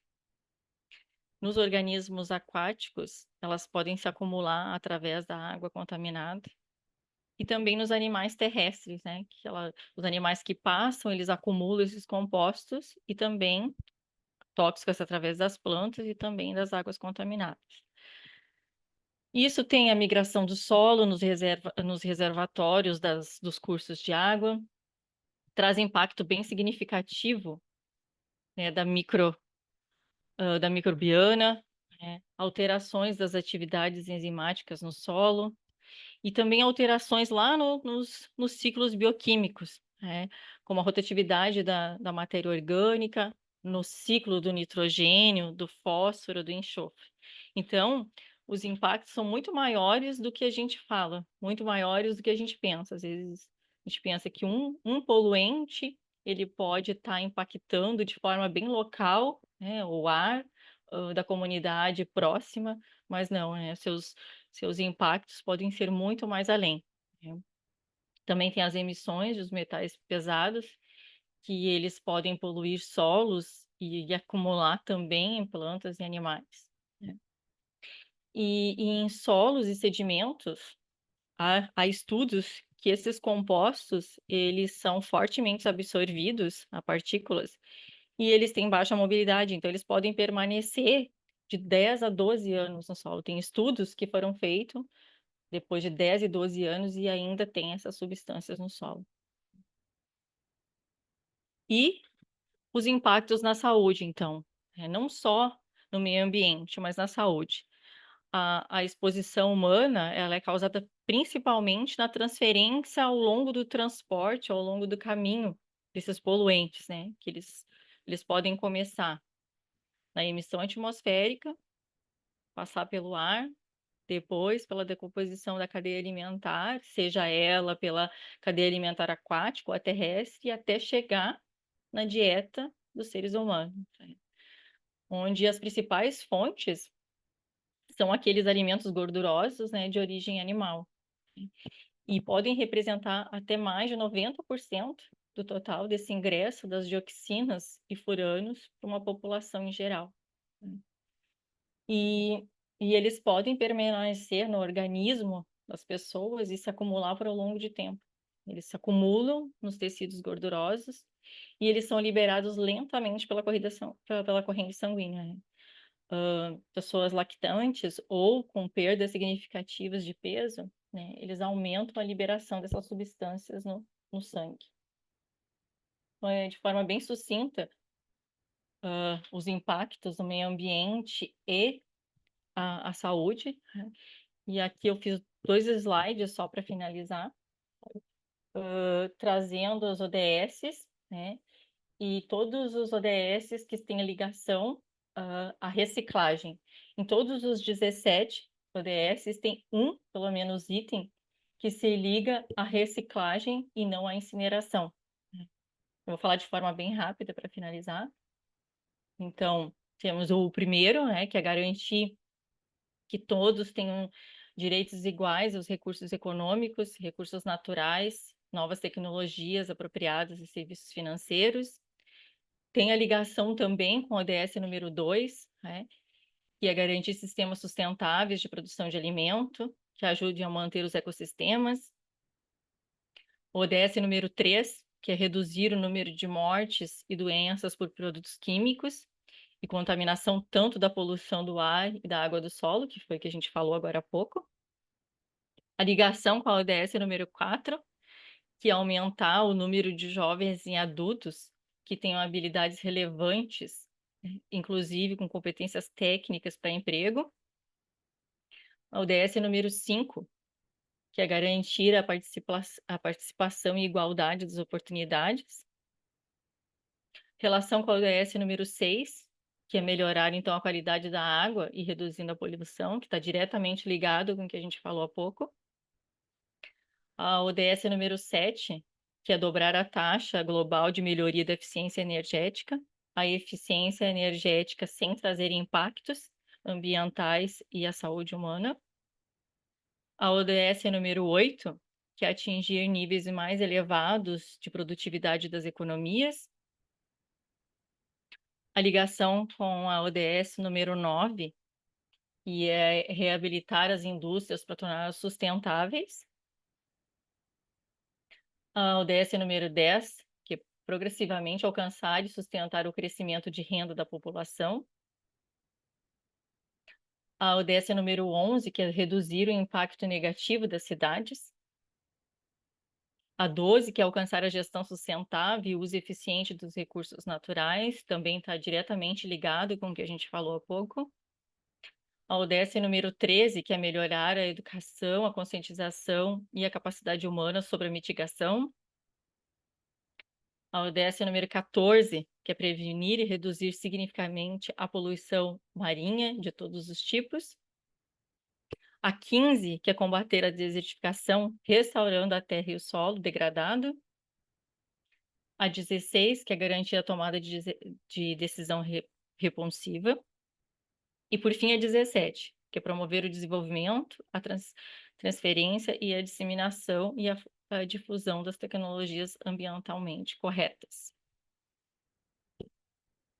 Nos organismos aquáticos, elas podem se acumular através da água contaminada. E também nos animais terrestres, né? Os animais que passam, eles acumulam esses compostos e também tóxicos através das plantas e também das águas contaminadas. Isso tem a migração do solo nos reservatórios dos cursos de água, traz impacto bem significativo, né, da microbiana, né, alterações das atividades enzimáticas no solo, e também alterações lá nos ciclos bioquímicos, né? Como a rotatividade da matéria orgânica, no ciclo do nitrogênio, do fósforo, do enxofre. Então, os impactos são muito maiores do que a gente fala, muito maiores do que a gente pensa. Às vezes, a gente pensa que um poluente, ele pode estar impactando de forma bem local, né, o ar da comunidade próxima, mas não, né? Seus impactos podem ser muito mais além, né? Também tem as emissões dos metais pesados, que eles podem poluir solos e acumular também em plantas e animais, né? E em solos e sedimentos, há estudos que esses compostos, eles são fortemente absorvidos a partículas e eles têm baixa mobilidade, então eles podem permanecer de 10 a 12 anos no solo. Tem estudos que foram feitos depois de 10 e 12 anos e ainda tem essas substâncias no solo. E os impactos na saúde, então, não só no meio ambiente, mas na saúde. A exposição humana, ela é causada principalmente na transferência ao longo do transporte, ao longo do caminho desses poluentes, né? Que eles podem começar na emissão atmosférica, passar pelo ar, depois pela decomposição da cadeia alimentar, seja ela pela cadeia alimentar aquática ou terrestre, até chegar na dieta dos seres humanos, né? onde as principais fontes são aqueles alimentos gordurosos, né, de origem animal. E podem representar até mais de 90% do total desse ingresso das dioxinas e furanos para uma população em geral. E eles podem permanecer no organismo das pessoas e se acumular por ao longo de tempo. Eles se acumulam nos tecidos gordurosos e eles são liberados lentamente pela corrente sanguínea, né? Pessoas lactantes ou com perdas significativas de peso, né, eles aumentam a liberação dessas substâncias no sangue. Então, de forma bem sucinta, os impactos no meio ambiente e a saúde, né? E aqui eu fiz 2 slides só para finalizar, trazendo os ODS, né? E todos os ODS que têm ligação à reciclagem. Em todos os 17 ODS tem pelo menos, item que se liga à reciclagem e não à incineração. Eu vou falar de forma bem rápida para finalizar. Então, temos o primeiro, né, que é garantir que todos tenham direitos iguais aos recursos econômicos, recursos naturais, novas tecnologias apropriadas e serviços financeiros. Tem a ligação também com o ODS número 2, né, que é garantir sistemas sustentáveis de produção de alimento, que ajudem a manter os ecossistemas. O ODS número 3, que é reduzir o número de mortes e doenças por produtos químicos e contaminação tanto da poluição do ar e da água do solo, que foi o que a gente falou agora há pouco. A ligação com a ODS número 4, que é aumentar o número de jovens e adultos que tenham habilidades relevantes, inclusive com competências técnicas para emprego. A ODS número 5, que é garantir a participação e igualdade das oportunidades. Relação com a ODS número 6, que é melhorar, então, a qualidade da água e reduzindo a poluição, que está diretamente ligado com o que a gente falou há pouco. A ODS número 7, que é dobrar a taxa global de melhoria da eficiência energética, a eficiência energética sem trazer impactos ambientais e à saúde humana. A ODS número 8, que é atingir níveis mais elevados de produtividade das economias. A ligação com a ODS número 9, que é reabilitar as indústrias para torná-las sustentáveis. A ODS número 10, que é progressivamente alcançar e sustentar o crescimento de renda da população. A ODS número 11, que é reduzir o impacto negativo das cidades. A 12, que é alcançar a gestão sustentável e uso eficiente dos recursos naturais, também está diretamente ligado com o que a gente falou há pouco. A ODS número 13, que é melhorar a educação, a conscientização e a capacidade humana sobre a mitigação. A ODS número 14, que é prevenir e reduzir significativamente a poluição marinha de todos os tipos. A 15, que é combater a desertificação, restaurando a terra e o solo degradado. A 16, que é garantir a tomada de decisão responsiva. E, por fim, a 17, que é promover o desenvolvimento, a transferência e a disseminação e a difusão das tecnologias ambientalmente corretas.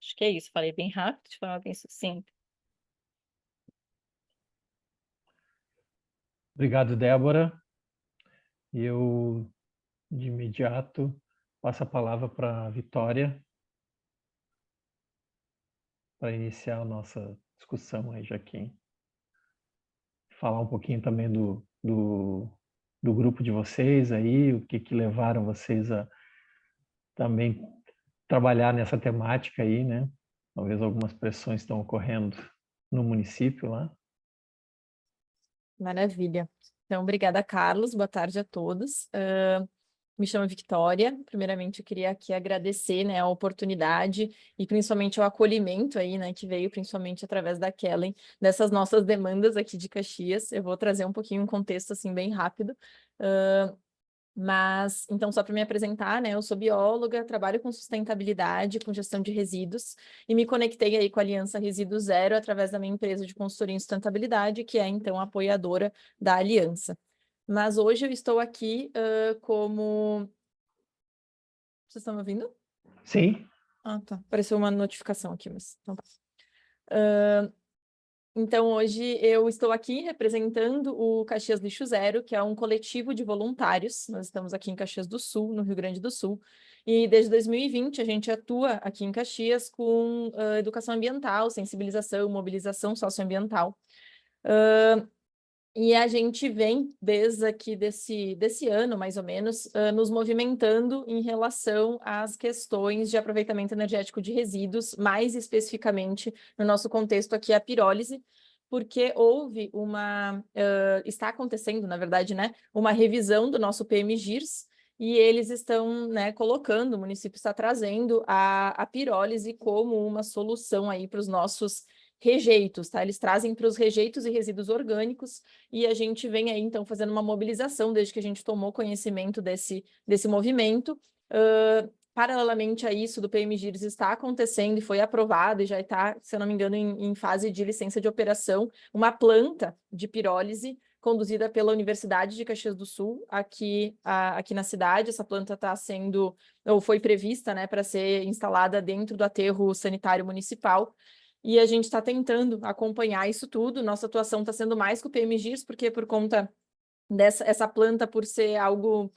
Acho que é isso. Falei bem rápido, de forma bem sucinta. Obrigado, Débora. E eu, de imediato, passo a palavra para a Vitória para iniciar a nossa discussão aí, Jaquim. Falar um pouquinho também do grupo de vocês aí, o que levaram vocês a também trabalhar nessa temática aí, né? Talvez algumas pressões estão ocorrendo no município lá. Maravilha. Então, obrigada, Carlos. Boa tarde a todos. Me chamo Victória. Primeiramente, eu queria aqui agradecer, né, a oportunidade e principalmente o acolhimento aí, né, que veio principalmente através da Kellen, dessas nossas demandas aqui de Caxias. Eu vou trazer um pouquinho um contexto, assim, bem rápido. Mas, então, só para me apresentar, né, eu sou bióloga, trabalho com sustentabilidade, com gestão de resíduos, e me conectei aí com a Aliança Resíduo Zero através da minha empresa de consultoria em sustentabilidade, que é, então, apoiadora da Aliança. Mas hoje eu estou aqui como... Vocês estão me ouvindo? Sim. Ah, tá. Apareceu uma notificação aqui, mas... Então, então, hoje eu estou aqui representando o Caxias Lixo Zero, que é um coletivo de voluntários. Nós estamos aqui em Caxias do Sul, no Rio Grande do Sul. E desde 2020 a gente atua aqui em Caxias com educação ambiental, sensibilização, mobilização socioambiental. E a gente vem, desde aqui desse ano, mais ou menos, nos movimentando em relação às questões de aproveitamento energético de resíduos, mais especificamente no nosso contexto aqui, a pirólise, porque houve está acontecendo, na verdade, né, uma revisão do nosso PMGIRS, e eles estão, né, colocando, o município está trazendo a pirólise como uma solução aí para os nossos rejeitos, tá? Eles trazem para os rejeitos e resíduos orgânicos, e a gente vem aí, então, fazendo uma mobilização desde que a gente tomou conhecimento desse movimento. Paralelamente a isso, do PMGIRS está acontecendo e foi aprovado, e já está, se eu não me engano, em fase de licença de operação, uma planta de pirólise conduzida pela Universidade de Caxias do Sul, aqui na cidade. Essa planta está sendo, ou foi prevista, né, para ser instalada dentro do aterro sanitário municipal, e a gente está tentando acompanhar isso tudo. Nossa atuação está sendo mais com o PMGIRS, porque por conta essa planta, por ser algo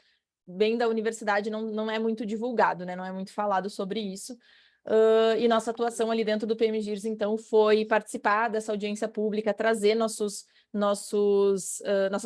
bem da universidade, não é muito divulgado, né? Não é muito falado sobre isso. E nossa atuação ali dentro do PMGIRS, então, foi participar dessa audiência pública, trazer nossas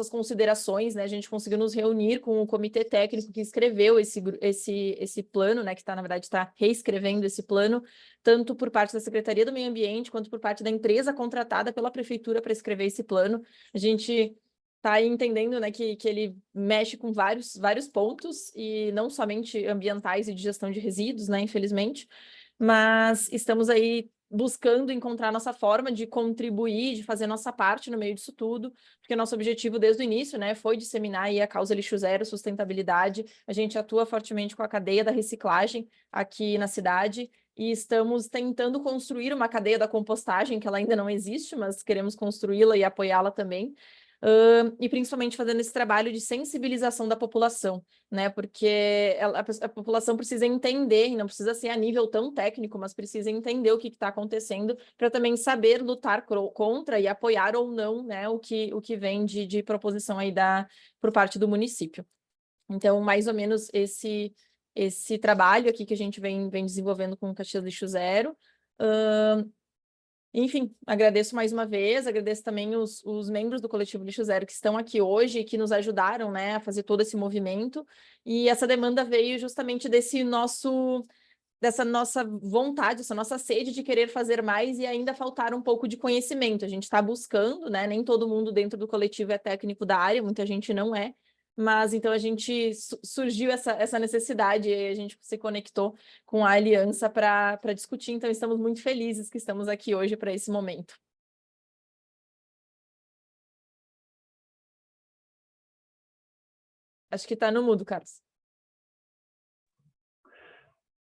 considerações, né? A gente conseguiu nos reunir com o comitê técnico que escreveu esse plano, né? Que na verdade, está reescrevendo esse plano, tanto por parte da Secretaria do Meio Ambiente, quanto por parte da empresa contratada pela prefeitura para escrever esse plano. A gente está aí entendendo, né, que ele mexe com vários pontos, e não somente ambientais e de gestão de resíduos, né, infelizmente, mas estamos aí buscando encontrar nossa forma de contribuir, de fazer nossa parte no meio disso tudo, porque nosso objetivo desde o início, né, foi disseminar aí a causa Lixo Zero, sustentabilidade. A gente atua fortemente com a cadeia da reciclagem aqui na cidade, e estamos tentando construir uma cadeia da compostagem, que ela ainda não existe, mas queremos construí-la e apoiá-la também. E principalmente fazendo esse trabalho de sensibilização da população, né? Porque a população precisa entender, e não precisa ser a nível tão técnico, mas precisa entender o que está acontecendo, para também saber lutar contra e apoiar ou não, né, o que vem de proposição aí por parte do município. Então, mais ou menos esse trabalho aqui que a gente vem desenvolvendo com o Caxias Lixo Zero. Enfim, agradeço mais uma vez, agradeço também os membros do Coletivo Lixo Zero que estão aqui hoje e que nos ajudaram, né, a fazer todo esse movimento. E essa demanda veio justamente dessa nossa vontade, essa nossa sede de querer fazer mais, e ainda faltar um pouco de conhecimento. A gente está buscando, né? Nem todo mundo dentro do coletivo é técnico da área, muita gente não é. Mas então a gente surgiu essa necessidade, e a gente se conectou com a aliança para discutir. Então estamos muito felizes que estamos aqui hoje para esse momento. Acho que está no mudo, Carlos.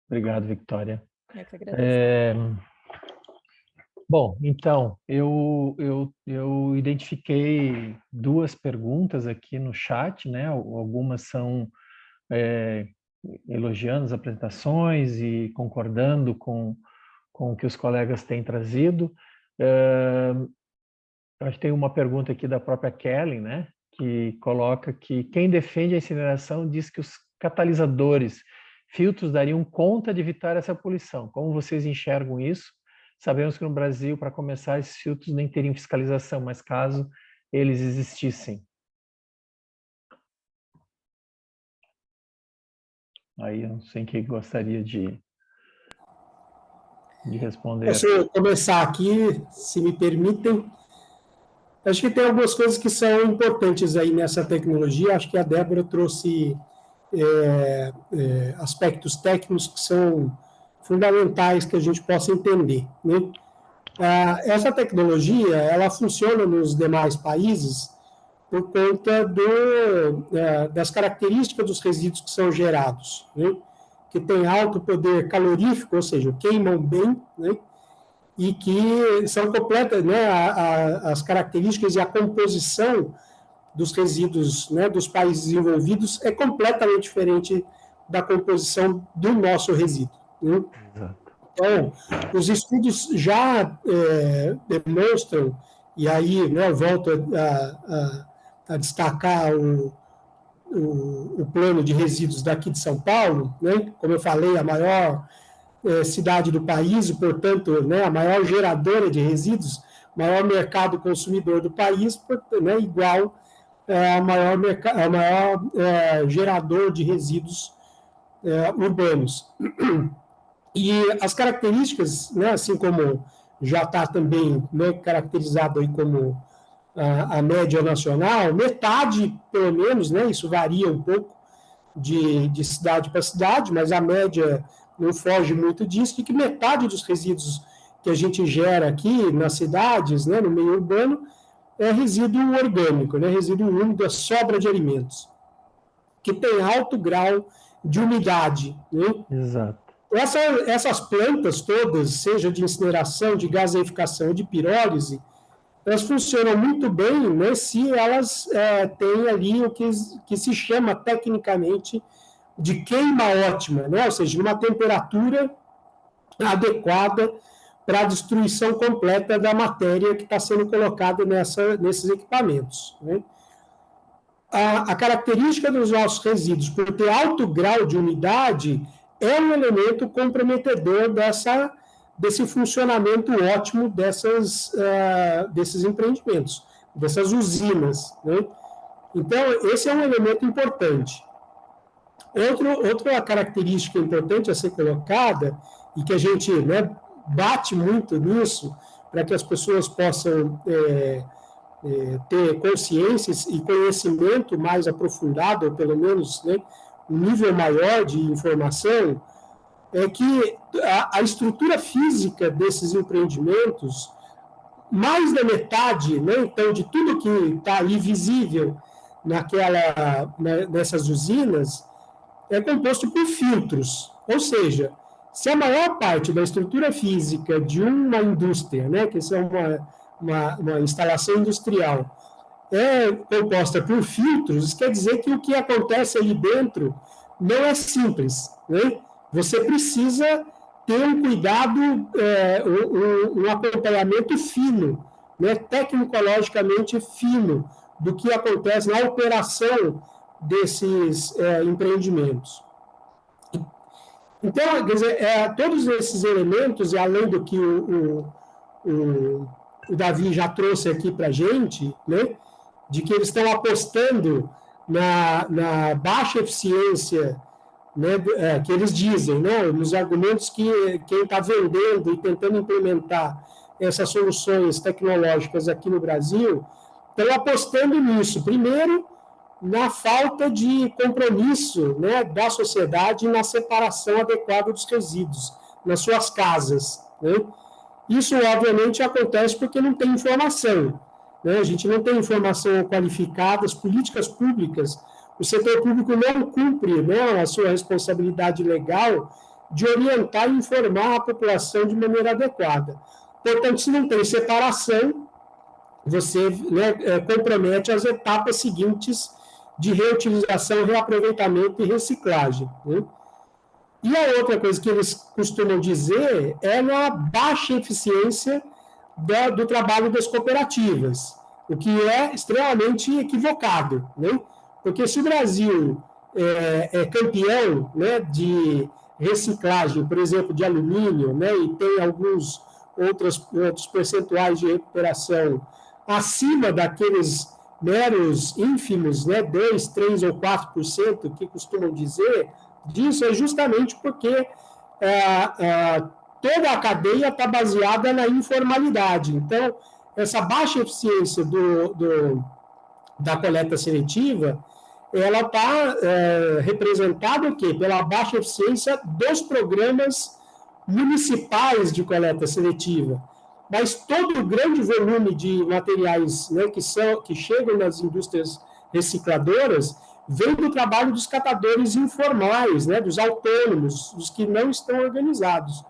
Obrigado, Victória. Eu que agradeço. Bom, então, eu identifiquei duas perguntas aqui no chat, né? Algumas são elogiando as apresentações e concordando com o que os colegas têm trazido. Acho que tem uma pergunta aqui da própria Kelly, né? Que coloca que quem defende a incineração diz que os catalisadores, filtros dariam conta de evitar essa poluição. Como vocês enxergam isso? Sabemos que no Brasil, para começar, esses filtros nem teriam fiscalização, mas caso eles existissem. Aí eu não sei quem gostaria de responder. Posso começar aqui, se me permitem. Acho que tem algumas coisas que são importantes aí nessa tecnologia. Acho que a Débora trouxe aspectos técnicos que são fundamentais que a gente possa entender, né? Essa tecnologia, ela funciona nos demais países por conta das características dos resíduos que são gerados, né? Que tem alto poder calorífico, ou seja, queimam bem, né? E que são completas, né? As características e a composição dos resíduos, né, dos países desenvolvidos é completamente diferente da composição do nosso resíduo, né? Então, os estudos já demonstram, e aí, né, eu volto a destacar o plano de resíduos daqui de São Paulo, né? Como eu falei, a maior cidade do país, e, portanto, né, a maior geradora de resíduos, maior mercado consumidor do país, né, igual ao maior gerador de resíduos urbanos. E as características, né, assim como já está também, né, caracterizado aí como a média nacional, metade, pelo menos, né, isso varia um pouco de cidade para cidade, mas a média não foge muito disso, de que metade dos resíduos que a gente gera aqui nas cidades, né, no meio urbano, é resíduo orgânico, né, resíduo úmido, é sobra de alimentos, que tem alto grau de umidade, né? Exato. Essas plantas todas, seja de incineração, de gaseificação, de pirólise, elas funcionam muito bem, né, se elas têm ali o que se chama tecnicamente de queima ótima, né, ou seja, uma temperatura adequada para a destruição completa da matéria que está sendo colocada nesses equipamentos, né. A característica dos nossos resíduos, por ter alto grau de umidade, é um elemento comprometedor desse funcionamento ótimo desses empreendimentos, dessas usinas, né? Então, esse é um elemento importante. Outra característica importante a ser colocada, e que a gente, né, bate muito nisso, para que as pessoas possam ter consciência e conhecimento mais aprofundado, ou pelo menos, né, um nível maior de informação, é que a estrutura física desses empreendimentos, mais da metade, né, então, de tudo que está ali visível nessas usinas, é composto por filtros. Ou seja, se a maior parte da estrutura física de uma indústria, né, que é uma instalação industrial, é composta por filtros, isso quer dizer que o que acontece ali dentro não é simples, né? Você precisa ter um cuidado, um acompanhamento fino, né, tecnologicamente fino, do que acontece na operação desses empreendimentos. Então, quer dizer, todos esses elementos, e além do que o Davi já trouxe aqui para a gente, né, de que eles estão apostando na baixa eficiência, né, que eles dizem, né, nos argumentos que quem está vendendo e tentando implementar essas soluções tecnológicas aqui no Brasil, estão apostando nisso. Primeiro, na falta de compromisso, né, da sociedade na separação adequada dos resíduos nas suas casas, né? Isso, obviamente, acontece porque não tem informação, né? A gente não tem informação qualificada, as políticas públicas, o setor público não cumpre, né, a sua responsabilidade legal de orientar e informar a população de maneira adequada. Portanto, se não tem separação, você, né, compromete as etapas seguintes de reutilização, reaproveitamento e reciclagem, né? E a outra coisa que eles costumam dizer é a baixa eficiência do trabalho das cooperativas, o que é extremamente equivocado, né? Porque se o Brasil é campeão, né, de reciclagem, por exemplo, de alumínio, né, e tem alguns outros percentuais de recuperação acima daqueles meros ínfimos, né, 2, 3 ou 4% que costumam dizer, disso é justamente porque toda a cadeia está baseada na informalidade. Então, essa baixa eficiência da coleta seletiva, ela está representada o quê? Pela baixa eficiência dos programas municipais de coleta seletiva. mas todo o grande volume de materiais, né, que chegam nas indústrias recicladoras vem do trabalho dos catadores informais, né, dos autônomos, dos que não estão organizados.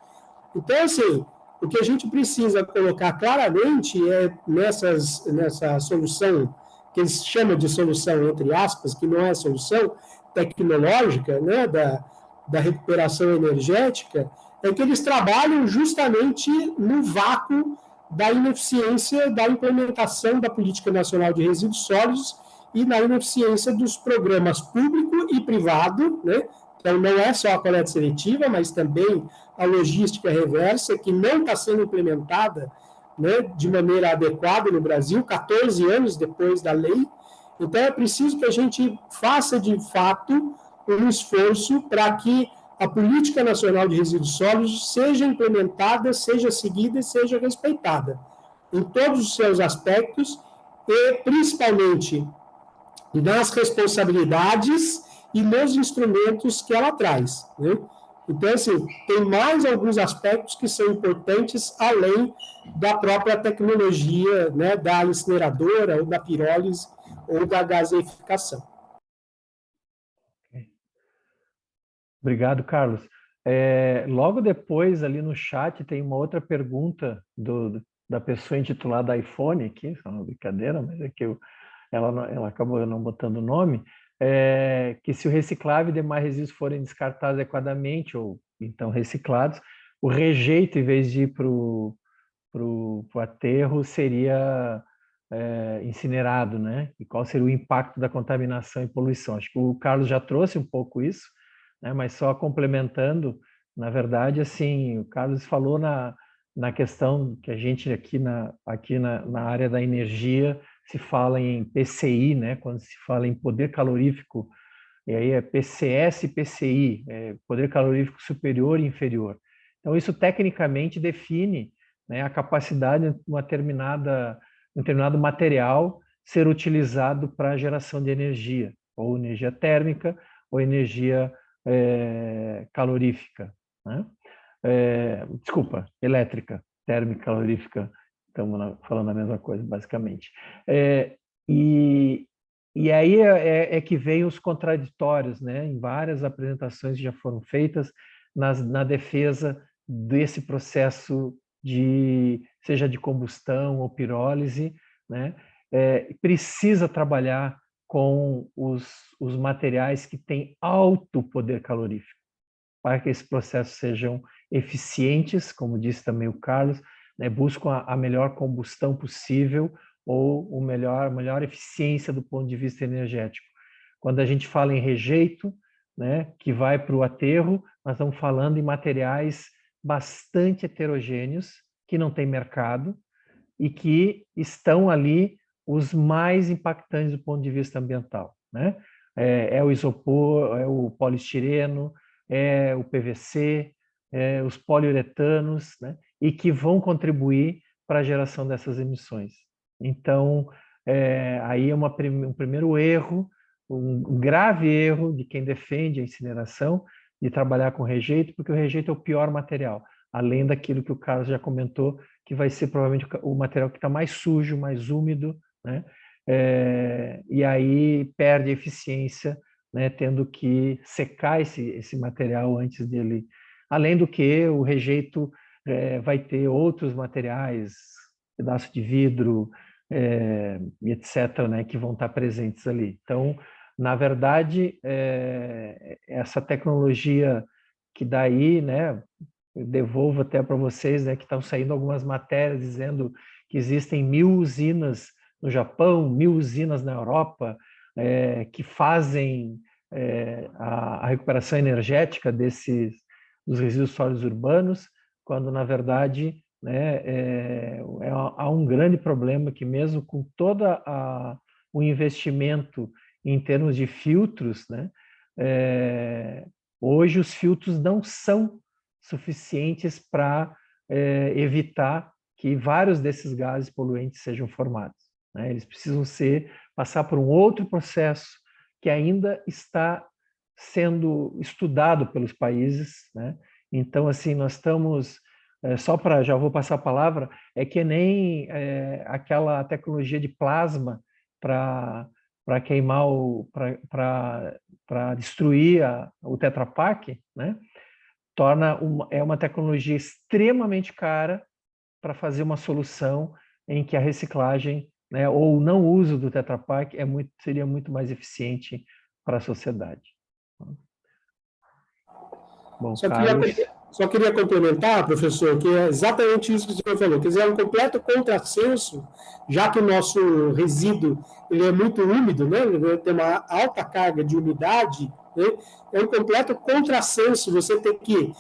Então, assim, o que a gente precisa colocar claramente é nessa solução, que eles chamam de solução, entre aspas, que não é solução tecnológica, né, da recuperação energética, é que eles trabalham justamente no vácuo da ineficiência da implementação da Política Nacional de Resíduos Sólidos e na ineficiência dos programas público e privado, né? Então, não é só a coleta seletiva, mas também a logística reversa, que não está sendo implementada, né, de maneira adequada no Brasil, 14 anos depois da lei. Então, é preciso que a gente faça, de fato, um esforço para que a Política Nacional de Resíduos Sólidos seja implementada, seja seguida e seja respeitada em todos os seus aspectos e, principalmente, nas responsabilidades e nos instrumentos que ela traz, né? Então, assim, tem mais alguns aspectos que são importantes além da própria tecnologia, né, da incineradora, ou da pirólise, ou da gaseificação. Obrigado, Carlos. Logo depois, ali no chat, tem uma outra pergunta da pessoa intitulada iPhone aqui, é uma brincadeira, mas é que ela acabou não botando o nome, que se o reciclável e demais resíduos forem descartados adequadamente, ou então reciclados, o rejeito, em vez de ir para o aterro, seria incinerado, né? E qual seria o impacto da contaminação e poluição? Acho que o Carlos já trouxe um pouco isso, né? Mas só complementando, na verdade, assim, o Carlos falou na questão que a gente aqui na área da energia se fala em PCI, né? Quando se fala em poder calorífico, e aí é PCS e PCI, poder calorífico superior e inferior. Então, isso tecnicamente define, né, a capacidade de um determinado material ser utilizado para a geração de energia, ou energia térmica, ou energia calorífica, né? Desculpa, elétrica, térmica, calorífica, estamos falando a mesma coisa, basicamente. E aí que vem os contraditórios, né? Em várias apresentações que já foram feitas na defesa desse processo seja de combustão ou pirólise, né? Precisa trabalhar com os materiais que têm alto poder calorífico, para que esses processos sejam eficientes, como disse também o Carlos, né? Buscam a melhor combustão possível, ou a melhor eficiência do ponto de vista energético. Quando a gente fala em rejeito, né, que vai para o aterro, nós estamos falando em materiais bastante heterogêneos, que não têm mercado, e que estão ali os mais impactantes do ponto de vista ambiental, né? É o isopor, é o poliestireno, é o PVC, os poliuretanos, né? E que vão contribuir para a geração dessas emissões. Então, aí é um primeiro erro, um grave erro de quem defende a incineração, de trabalhar com rejeito, porque o rejeito é o pior material, além daquilo que o Carlos já comentou, que vai ser provavelmente o material que está mais sujo, mais úmido, né? E aí perde a eficiência, né? Tendo que secar esse material antes dele. Além do que o rejeito vai ter outros materiais, pedaço de vidro, etc., né? Que vão estar presentes ali. Então, na verdade, essa tecnologia que daí, né? Eu devolvo até para vocês, né, que estão saindo algumas matérias dizendo que existem 1000 usinas no Japão, 1000 usinas na Europa, que fazem a recuperação energética dos resíduos sólidos urbanos, quando, na verdade, né, há um grande problema que, mesmo com todo o investimento em termos de filtros, né, hoje os filtros não são suficientes para evitar que vários desses gases poluentes sejam formados, né? Eles precisam passar por um outro processo que ainda está sendo estudado pelos países, né? Então, assim, nós estamos só para, já vou passar a palavra, é que nem aquela tecnologia de plasma para queimar para destruir o Tetra Pak, né? É uma tecnologia extremamente cara para fazer uma solução em que a reciclagem, né, ou o não uso do Tetra Pak seria muito mais eficiente para a sociedade. Bom, Carlos. Só queria complementar, professor, que é exatamente isso que o senhor falou. Quer dizer, é um completo contrassenso, já que o nosso resíduo ele é muito úmido, né? Ele tem uma alta carga de umidade, né? É um completo contrassenso você ter que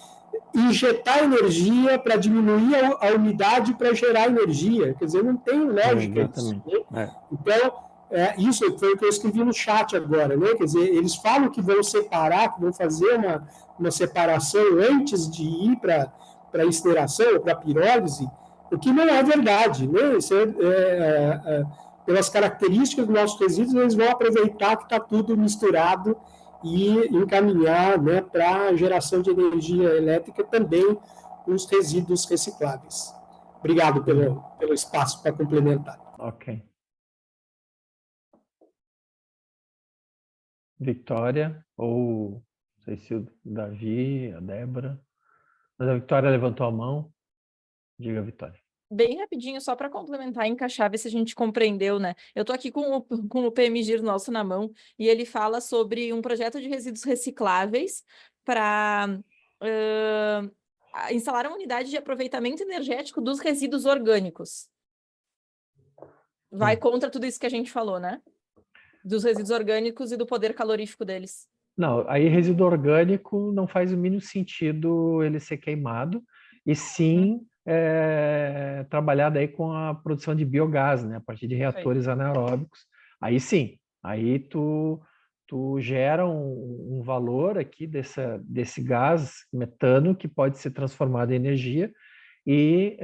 injetar energia para diminuir a umidade para gerar energia. Quer dizer, não tem lógica isso. Né? Então, isso foi o que eu escrevi no chat agora, né? Quer dizer, eles falam que vão separar, que vão fazer uma separação antes de ir para a incineração, para a pirólise, o que não é verdade, né? Isso pelas características dos nossos resíduos, eles vão aproveitar que está tudo misturado e encaminhar, né, para a geração de energia elétrica também os resíduos recicláveis. Obrigado pelo espaço para complementar. Ok. Vitória, ou não sei se o Davi, a Débora. Mas a Vitória levantou a mão. Diga, Vitória. Bem rapidinho, só para complementar e encaixar, ver se a gente compreendeu, né? Eu estou aqui com o PMGIR nosso na mão, e ele fala sobre um projeto de resíduos recicláveis para instalar uma unidade de aproveitamento energético dos resíduos orgânicos. Vai contra tudo isso que a gente falou, né? Dos resíduos orgânicos e do poder calorífico deles. Não, aí resíduo orgânico não faz o mínimo sentido ele ser queimado, e sim trabalhar daí com a produção de biogás, né, a partir de reatores anaeróbicos. Aí sim, aí tu gera um valor aqui desse gás metano que pode ser transformado em energia e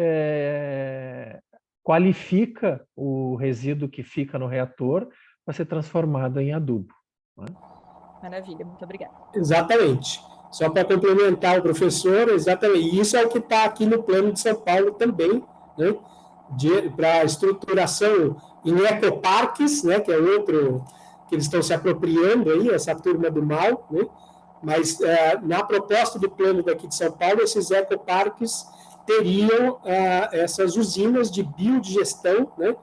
qualifica o resíduo que fica no reator para ser transformado em adubo. Né? Maravilha, muito obrigada. Exatamente. Só para complementar o professor, exatamente. E isso é o que está aqui no Plano de São Paulo também, né? Para estruturação em ecoparques, né? Que é outro que eles estão se apropriando aí, essa turma do mal, né? Mas na proposta do plano daqui de São Paulo, esses ecoparques teriam essas usinas de biodigestão, né?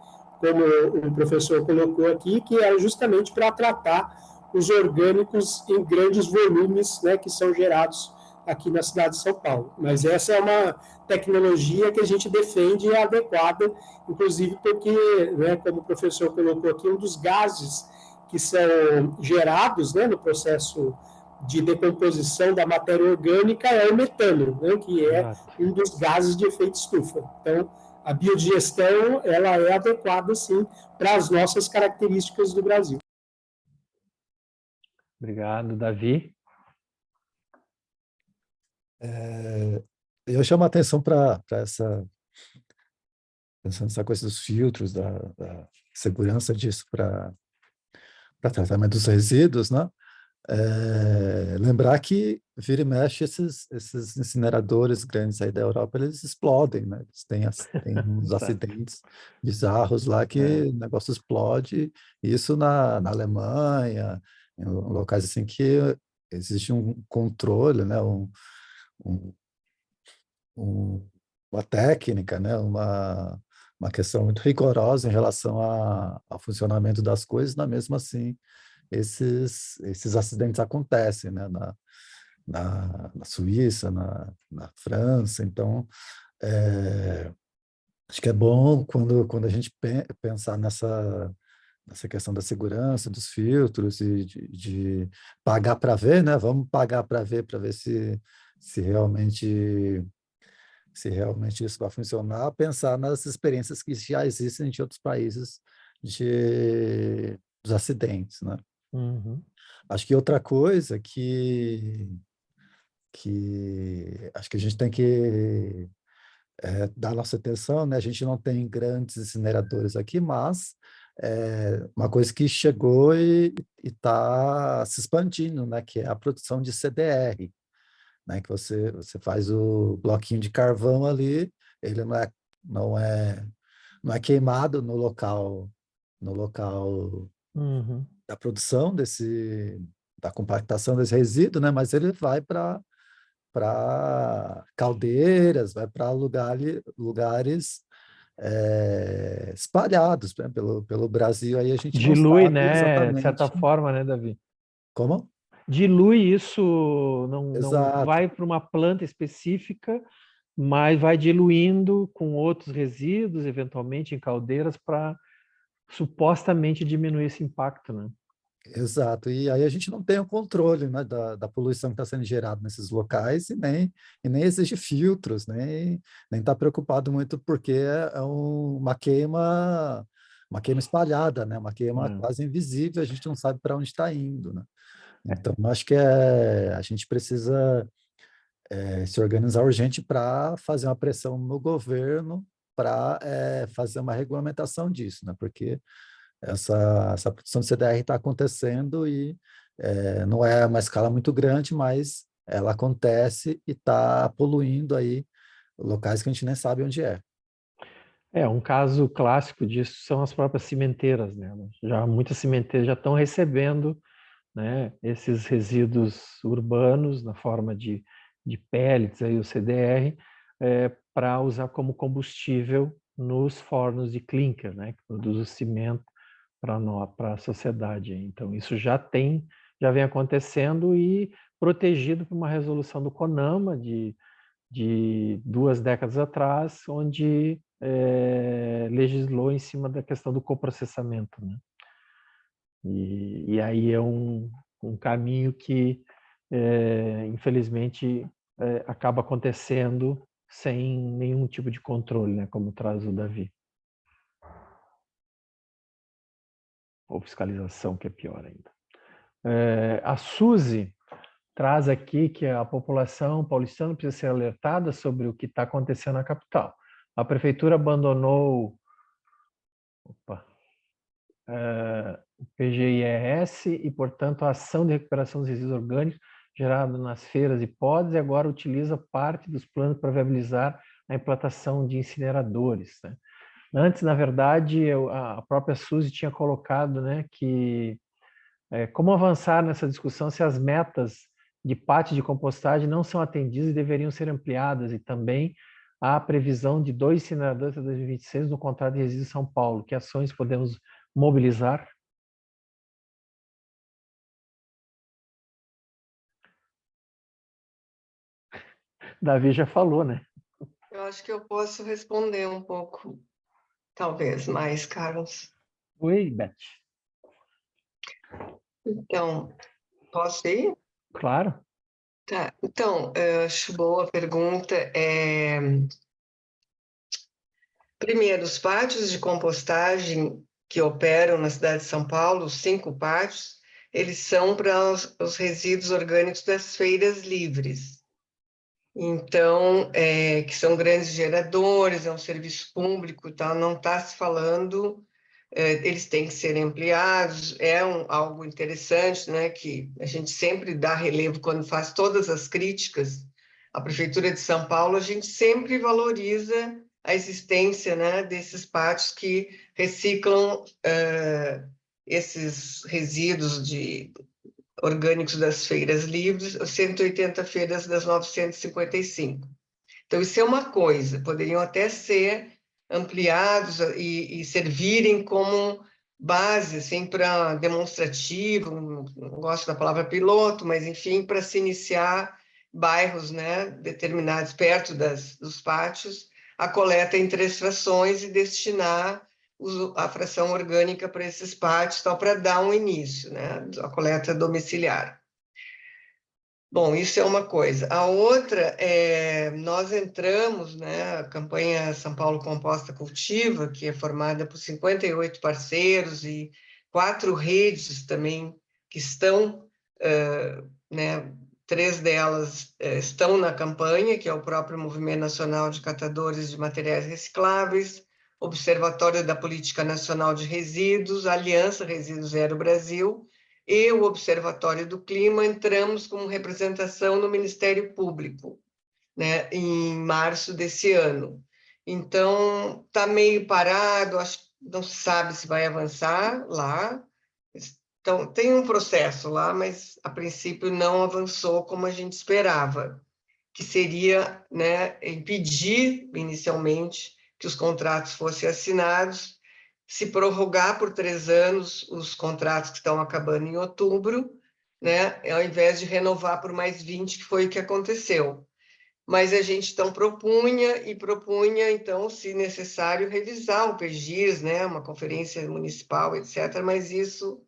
Como o professor colocou aqui, que era justamente para tratar os orgânicos em grandes volumes, né, que são gerados aqui na cidade de São Paulo. Mas essa é uma tecnologia que a gente defende e é adequada, inclusive porque, né, como o professor colocou aqui, um dos gases que são gerados, né, no processo de decomposição da matéria orgânica é o metano, né, que é um dos gases de efeito estufa. Então, a biodigestão ela é adequada, sim, para as nossas características do Brasil. Obrigado, Davi. Eu chamo a atenção para essa coisa dos filtros, da segurança disso para tratamento dos resíduos, né? Lembrar que vira e mexe esses incineradores grandes aí da Europa, eles explodem, né? Eles têm uns acidentes bizarros lá que o negócio explode, isso na Alemanha, em locais assim que existe um controle, né? Uma técnica, né? Uma questão muito rigorosa em relação ao funcionamento das coisas, mas mesmo assim esses acidentes acontecem, né? Na Suíça, na França. Então, acho que é bom quando a gente pensar nessa questão da segurança, dos filtros e de pagar para ver, né? Vamos pagar para ver se realmente isso vai funcionar, pensar nas experiências que já existem de outros países dos acidentes, né? Uhum. Acho que outra coisa que acho que a gente tem que dar nossa atenção, né? A gente não tem grandes incineradores aqui, mas uma coisa que chegou e está se expandindo, né? Que é a produção de CDR. né? Que você faz o bloquinho de carvão ali, ele não é, não é queimado no local Uhum. da produção da compactação desse resíduo, né? Mas ele vai para caldeiras, vai para lugares espalhados, né, pelo Brasil. Aí a gente não Dilui, sabe né? De certa exatamente forma, né, Davi? como. Dilui isso, não Exato, vai para uma planta específica, mas vai diluindo com outros resíduos, eventualmente em caldeiras, para supostamente diminuir esse impacto, né? exato. E aí a gente não tem o controle, né, da poluição que está sendo gerada nesses locais e nem exige filtros, nem está preocupado muito porque é uma queima espalhada, né? Uma queima quase invisível, a gente não sabe para onde está indo, né? Então, acho que a gente precisa se organizar urgente para fazer uma pressão no governo para fazer uma regulamentação disso, né? Porque essa produção de CDR está acontecendo e não é uma escala muito grande, mas ela acontece e está poluindo aí locais que a gente nem sabe onde é. Um caso clássico disso são as próprias cimenteiras, né? Muitas cimenteiras já estão recebendo, né, esses resíduos urbanos na forma de pellets, aí, o CDR, para usar como combustível nos fornos de clinker, né, que produz o cimento para a sociedade. Então, isso já vem acontecendo e protegido por uma resolução do CONAMA de 2 décadas atrás, onde legislou em cima da questão do coprocessamento, né? E aí é um caminho que, infelizmente, acaba acontecendo sem nenhum tipo de controle, né, como traz o Davi. Ou fiscalização, que é pior ainda. A Suzy traz aqui que a população paulistana precisa ser alertada sobre o que está acontecendo na capital. A prefeitura abandonou o PGIRS e, portanto, a ação de recuperação dos resíduos orgânicos gerada nas feiras e pods, e agora utiliza parte dos planos para viabilizar a implantação de incineradores, né? Antes, na verdade, a própria Suzy tinha colocado, né, que como avançar nessa discussão se as metas de pátio de compostagem não são atendidas e deveriam ser ampliadas, e também a previsão de 2 incineradores até 2026 no contrato de resíduos de São Paulo. Que ações podemos mobilizar? Davi já falou, né? Eu acho que eu posso responder um pouco, talvez mais, Carlos. Oi, Beth. Então, posso ir? Claro. Tá. Então, eu acho boa a pergunta. Primeiro, os pátios de compostagem que operam na cidade de São Paulo, 5 pátios, eles são para os resíduos orgânicos das feiras livres. Então, que são grandes geradores, é um serviço público e tal, não está se falando, eles têm que ser ampliados, algo interessante, né, que a gente sempre dá relevo quando faz todas as críticas à Prefeitura de São Paulo, a gente sempre valoriza a existência, né, desses pátios que reciclam esses resíduos orgânicos das feiras livres, 180 feiras das 955. Então, isso é uma coisa, poderiam até ser ampliados e servirem como base, assim, para demonstrativo, não gosto da palavra piloto, mas, enfim, para se iniciar bairros, né, determinados perto dos pátios, a coleta em 3 frações e destinar a fração orgânica para esses pátios, só para dar um início, né, a coleta domiciliar. Bom, isso é uma coisa. A outra nós entramos, né, a campanha São Paulo Composta Cultiva, que é formada por 58 parceiros e 4 redes também que estão, né, 3 delas estão na campanha, que é o próprio Movimento Nacional de Catadores de Materiais Recicláveis, Observatório da Política Nacional de Resíduos, Aliança Resíduos Zero Brasil e o Observatório do Clima entramos como representação no Ministério Público, né, em março desse ano. Então, está meio parado, acho que não se sabe se vai avançar lá. Então, tem um processo lá, mas a princípio não avançou como a gente esperava, que seria, né, impedir inicialmente que os contratos fossem assinados, se prorrogar por 3 anos os contratos que estão acabando em outubro, né, ao invés de renovar por mais 20, que foi o que aconteceu. Mas a gente então propunha, então, se necessário, revisar o PGIS, né, uma conferência municipal, etc., mas isso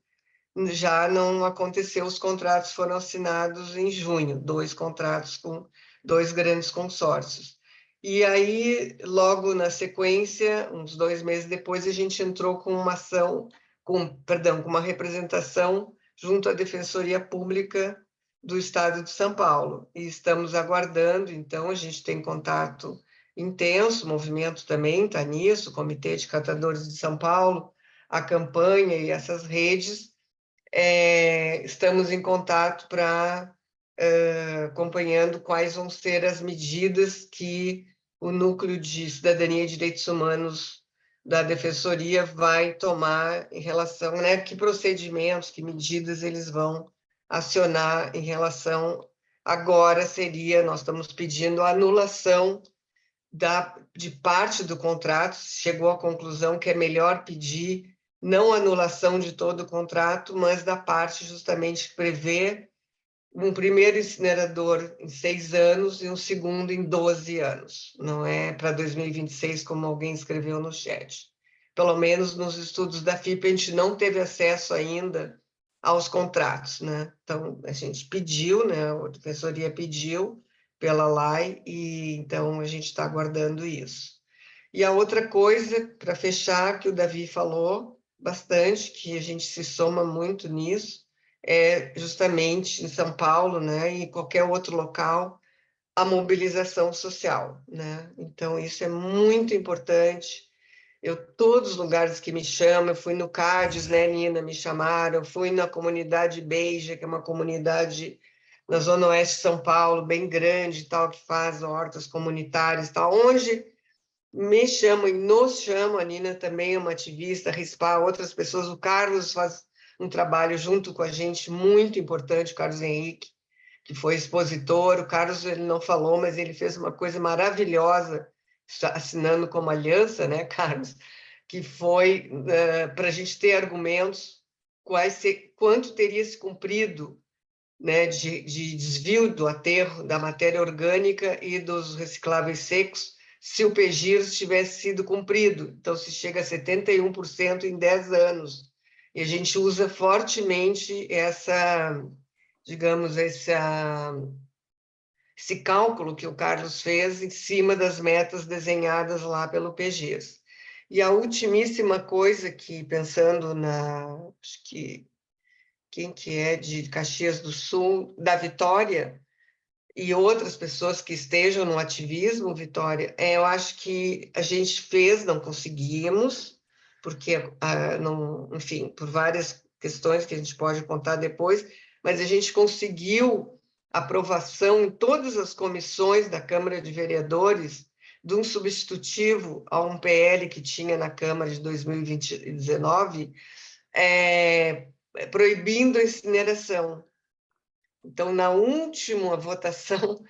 já não aconteceu, os contratos foram assinados em junho, 2 contratos com 2 grandes consórcios. E aí, logo na sequência, uns 2 meses depois, a gente entrou com uma ação, com uma representação junto à Defensoria Pública do Estado de São Paulo. E estamos aguardando, então, a gente tem contato intenso, o movimento também está nisso, o Comitê de Catadores de São Paulo, a campanha e essas redes, estamos em contato para acompanhando quais vão ser as medidas que o Núcleo de Cidadania e Direitos Humanos da Defensoria vai tomar em relação, né, que procedimentos, que medidas eles vão acionar em relação. Agora seria, nós estamos pedindo a anulação de parte do contrato, chegou à conclusão que é melhor pedir não anulação de todo o contrato, mas da parte justamente que prevê um primeiro incinerador em 6 anos e um segundo em 12 anos. Não é para 2026, como alguém escreveu no chat. Pelo menos nos estudos da FIP, a gente não teve acesso ainda aos contratos, né? Então, a gente pediu, né? A Defensoria pediu pela lei, e então a gente está aguardando isso. E a outra coisa, para fechar, que o Davi falou bastante, que a gente se soma muito nisso, é justamente em São Paulo, né, e em qualquer outro local, a mobilização social, né? Então, isso é muito importante. Todos os lugares que me chamam, eu fui no CADES, né, Nina, me chamaram, fui na comunidade Beija, que é uma comunidade na Zona Oeste de São Paulo, bem grande, tal, que faz hortas comunitárias, tal, onde me chamam e nos chamam, a Nina também é uma ativista, a Rispar, outras pessoas, o Carlos faz um trabalho junto com a gente muito importante, o Carlos Henrique, que foi expositor. O Carlos, ele não falou, mas ele fez uma coisa maravilhosa, assinando como aliança, né, Carlos, que foi para a gente ter argumentos quanto teria se cumprido, né, de desvio do aterro, da matéria orgânica e dos recicláveis secos, se o PGIRS tivesse sido cumprido. Então, se chega a 71% em 10 anos. E a gente usa fortemente digamos, esse cálculo que o Carlos fez em cima das metas desenhadas lá pelo PGIRS. E a ultimíssima coisa que, pensando acho que quem que é de Caxias do Sul, da Vitória, e outras pessoas que estejam no ativismo, Vitória, eu acho que a gente fez, não conseguimos, porque, não, enfim, por várias questões que a gente pode contar depois, mas a gente conseguiu aprovação em todas as comissões da Câmara de Vereadores de um substitutivo a um PL que tinha na Câmara de 2019, proibindo a incineração. Então, na última votação,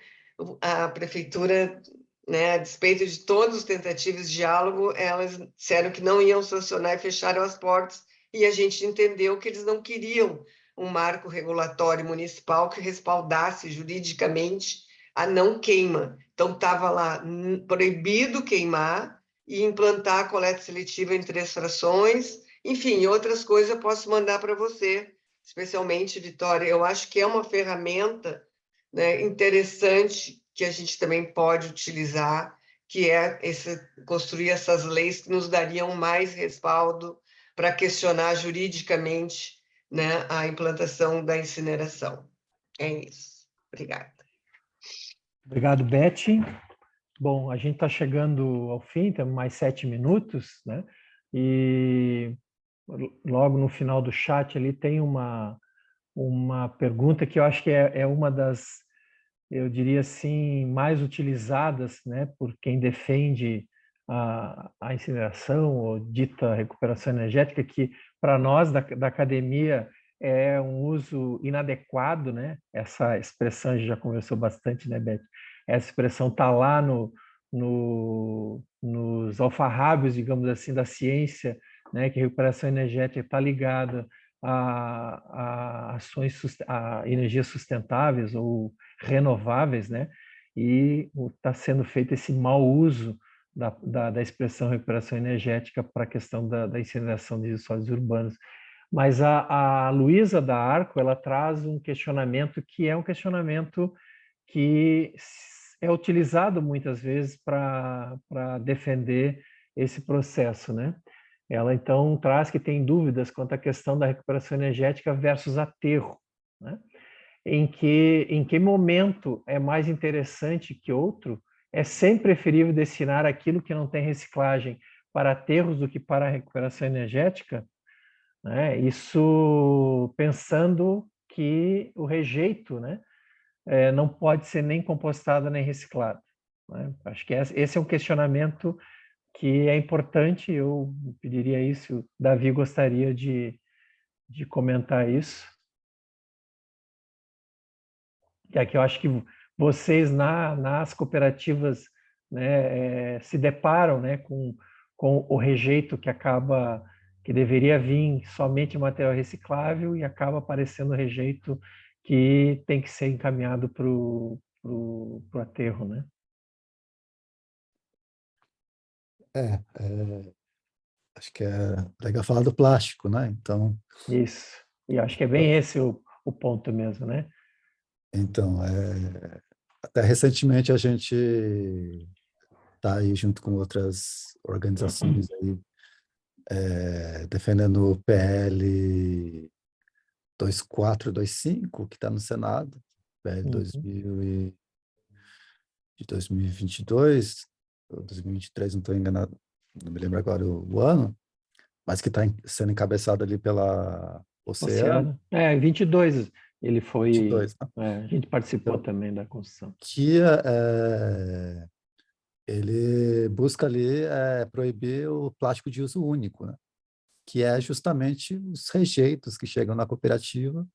a prefeitura, né, a despeito de todas as tentativas de diálogo, elas disseram que não iam sancionar e fecharam as portas, e a gente entendeu que eles não queriam um marco regulatório municipal que respaldasse juridicamente a não queima. Então, estava lá proibido queimar e implantar a coleta seletiva em 3 frações. Enfim, outras coisas eu posso mandar para você, especialmente, Vitória. Eu acho que é uma ferramenta, né, interessante, que a gente também pode utilizar, que é construir essas leis que nos dariam mais respaldo para questionar juridicamente, né, a implantação da incineração. É isso. Obrigada. Obrigado, Beth. Bom, a gente está chegando ao fim, temos mais 7 minutos, né? E logo no final do chat ali tem uma uma pergunta que eu acho que é uma das, eu diria assim, mais utilizadas, né, por quem defende a incineração ou dita recuperação energética, que para nós da academia é um uso inadequado, né? Essa expressão a gente já conversou bastante, né, Beth? Essa expressão está lá nos alfarrábios, digamos assim, da ciência, né? Que a recuperação energética está ligada a ações, a energias sustentáveis ou renováveis, né? E está sendo feito esse mau uso da expressão recuperação energética para a questão da incineração de sólidos urbanos. Mas a Luísa da Arco, ela traz um questionamento que é um questionamento que é utilizado muitas vezes para defender esse processo, né? Ela então traz que tem dúvidas quanto à questão da recuperação energética versus aterro, né? Em que momento é mais interessante que outro? É sempre preferível destinar aquilo que não tem reciclagem para aterros do que para a recuperação energética, né? Isso pensando que o rejeito, né, não pode ser nem compostado nem reciclado, né? Acho que esse é um questionamento que é importante, eu pediria isso, o Davi gostaria de comentar isso, já que eu acho que vocês nas cooperativas, né, se deparam, né, com o rejeito que deveria vir somente em material reciclável e acaba aparecendo rejeito que tem que ser encaminhado para o aterro, né? Acho que é legal falar do plástico, né? Então, Isso. E acho que é bem esse o ponto mesmo, né? então até recentemente a gente está aí junto com outras organizações aí, defendendo o PL 2425, que está no Senado, PL Uhum. de 2022, ou 2023, não estou enganado, não me lembro agora o ano, mas que está sendo encabeçado ali pela Oceano, Oceano. 22 ele foi, 22, né? a gente participou Então, também da construção. que ele busca ali proibir o plástico de uso único, né? Que é justamente os rejeitos que chegam na cooperativa.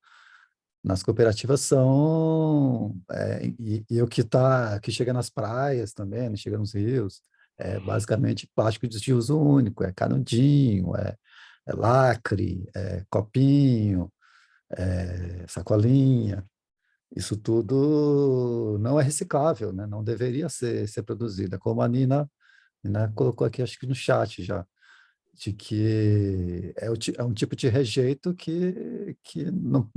Nas cooperativas são e o que chega nas praias também, né? Chega nos rios, é basicamente plástico de uso único, é canudinho, é lacre, é copinho, sacolinha. Isso tudo não é reciclável, né? Não deveria ser produzido. É como a Nina colocou aqui, acho que no chat já, de que é um tipo de rejeito que não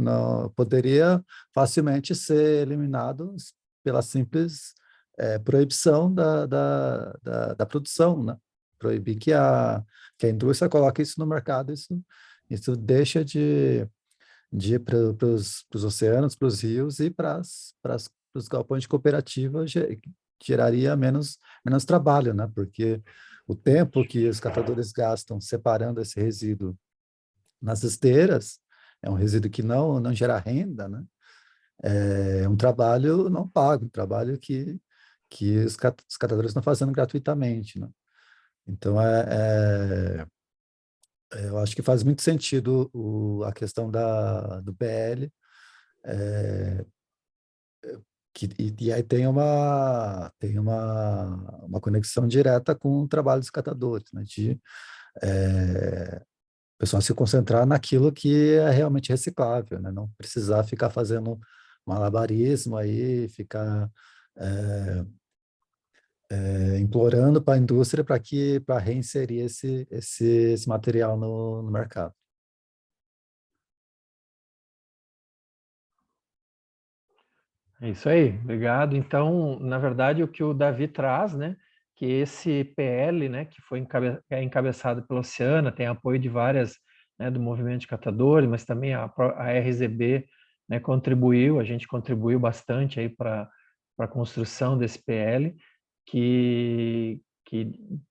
poderia facilmente ser eliminado pela simples proibição da produção, né? Proibir que a indústria coloque isso no mercado, isso deixa de ir para os oceanos, para os rios e para os galpões de cooperativa, geraria menos trabalho, né? Porque o tempo que os catadores gastam separando esse resíduo nas esteiras é um resíduo que não gera renda, né? É um trabalho não pago, um trabalho que os catadores estão fazendo gratuitamente, né? Então, eu acho que faz muito sentido a questão do PL, e aí tem uma conexão direta com o trabalho dos catadores, né? De o pessoal se concentrar naquilo que é realmente reciclável, né? Não precisar ficar fazendo malabarismo aí, ficar implorando para a indústria para reinserir esse material no mercado. É isso aí, obrigado. Então, na verdade, o que o Davi traz, né, que esse PL, né, que foi encabeçado pela Oceana, tem apoio de várias, né, do movimento de catadores, mas também a RZB, né, a gente contribuiu bastante aí para a construção desse PL, que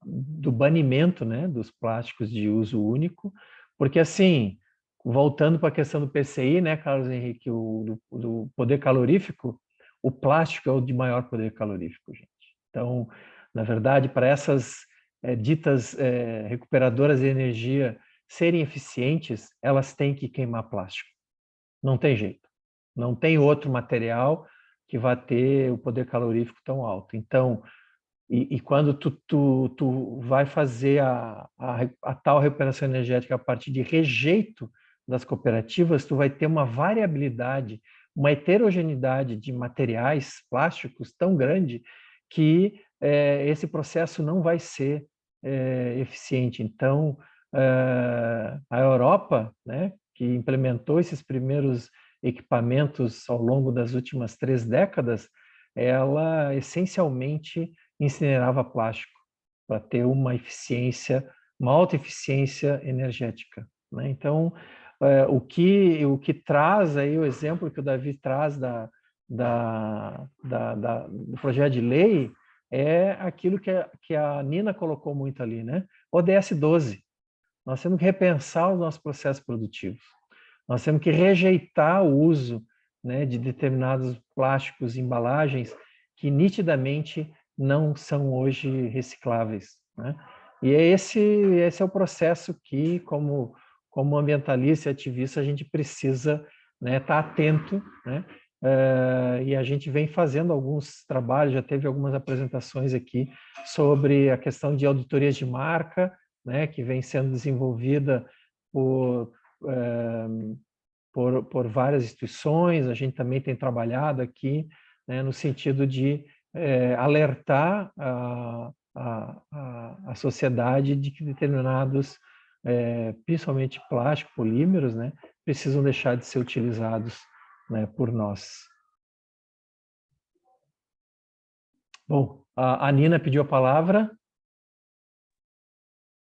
do banimento, né, dos plásticos de uso único, porque assim, voltando para a questão do PCI, né, Carlos Henrique, do poder calorífico, o plástico é o de maior poder calorífico, gente. Então, na verdade, para essas ditas recuperadoras de energia serem eficientes, elas têm que queimar plástico. Não tem jeito. Não tem outro material que vá ter o poder calorífico tão alto. Então, e quando tu vai fazer a tal recuperação energética a partir de rejeito das cooperativas, tu vai ter uma variabilidade, uma heterogeneidade de materiais plásticos tão grande que esse processo não vai ser eficiente. Então, a Europa, né, que implementou esses primeiros equipamentos ao longo das últimas 3 décadas, ela essencialmente incinerava plástico para ter uma eficiência, uma alta eficiência energética, né? Então, o que traz aí o exemplo que o Davi traz do projeto de lei é aquilo que a Nina colocou muito ali, né? ODS 12. Nós temos que repensar os nossos processos produtivos. Nós temos que rejeitar o uso, né, de determinados plásticos, embalagens que nitidamente não são hoje recicláveis, né? E esse é o processo que, como ambientalista e ativista, a gente precisa, né, estar atento, né? E a gente vem fazendo alguns trabalhos, já teve algumas apresentações aqui sobre a questão de auditorias de marca, né, que vem sendo desenvolvida por várias instituições. A gente também tem trabalhado aqui, né, no sentido de alertar a sociedade de que determinados, principalmente plástico, polímeros, né, precisam deixar de ser utilizados, né, por nós. Bom, a Nina pediu a palavra.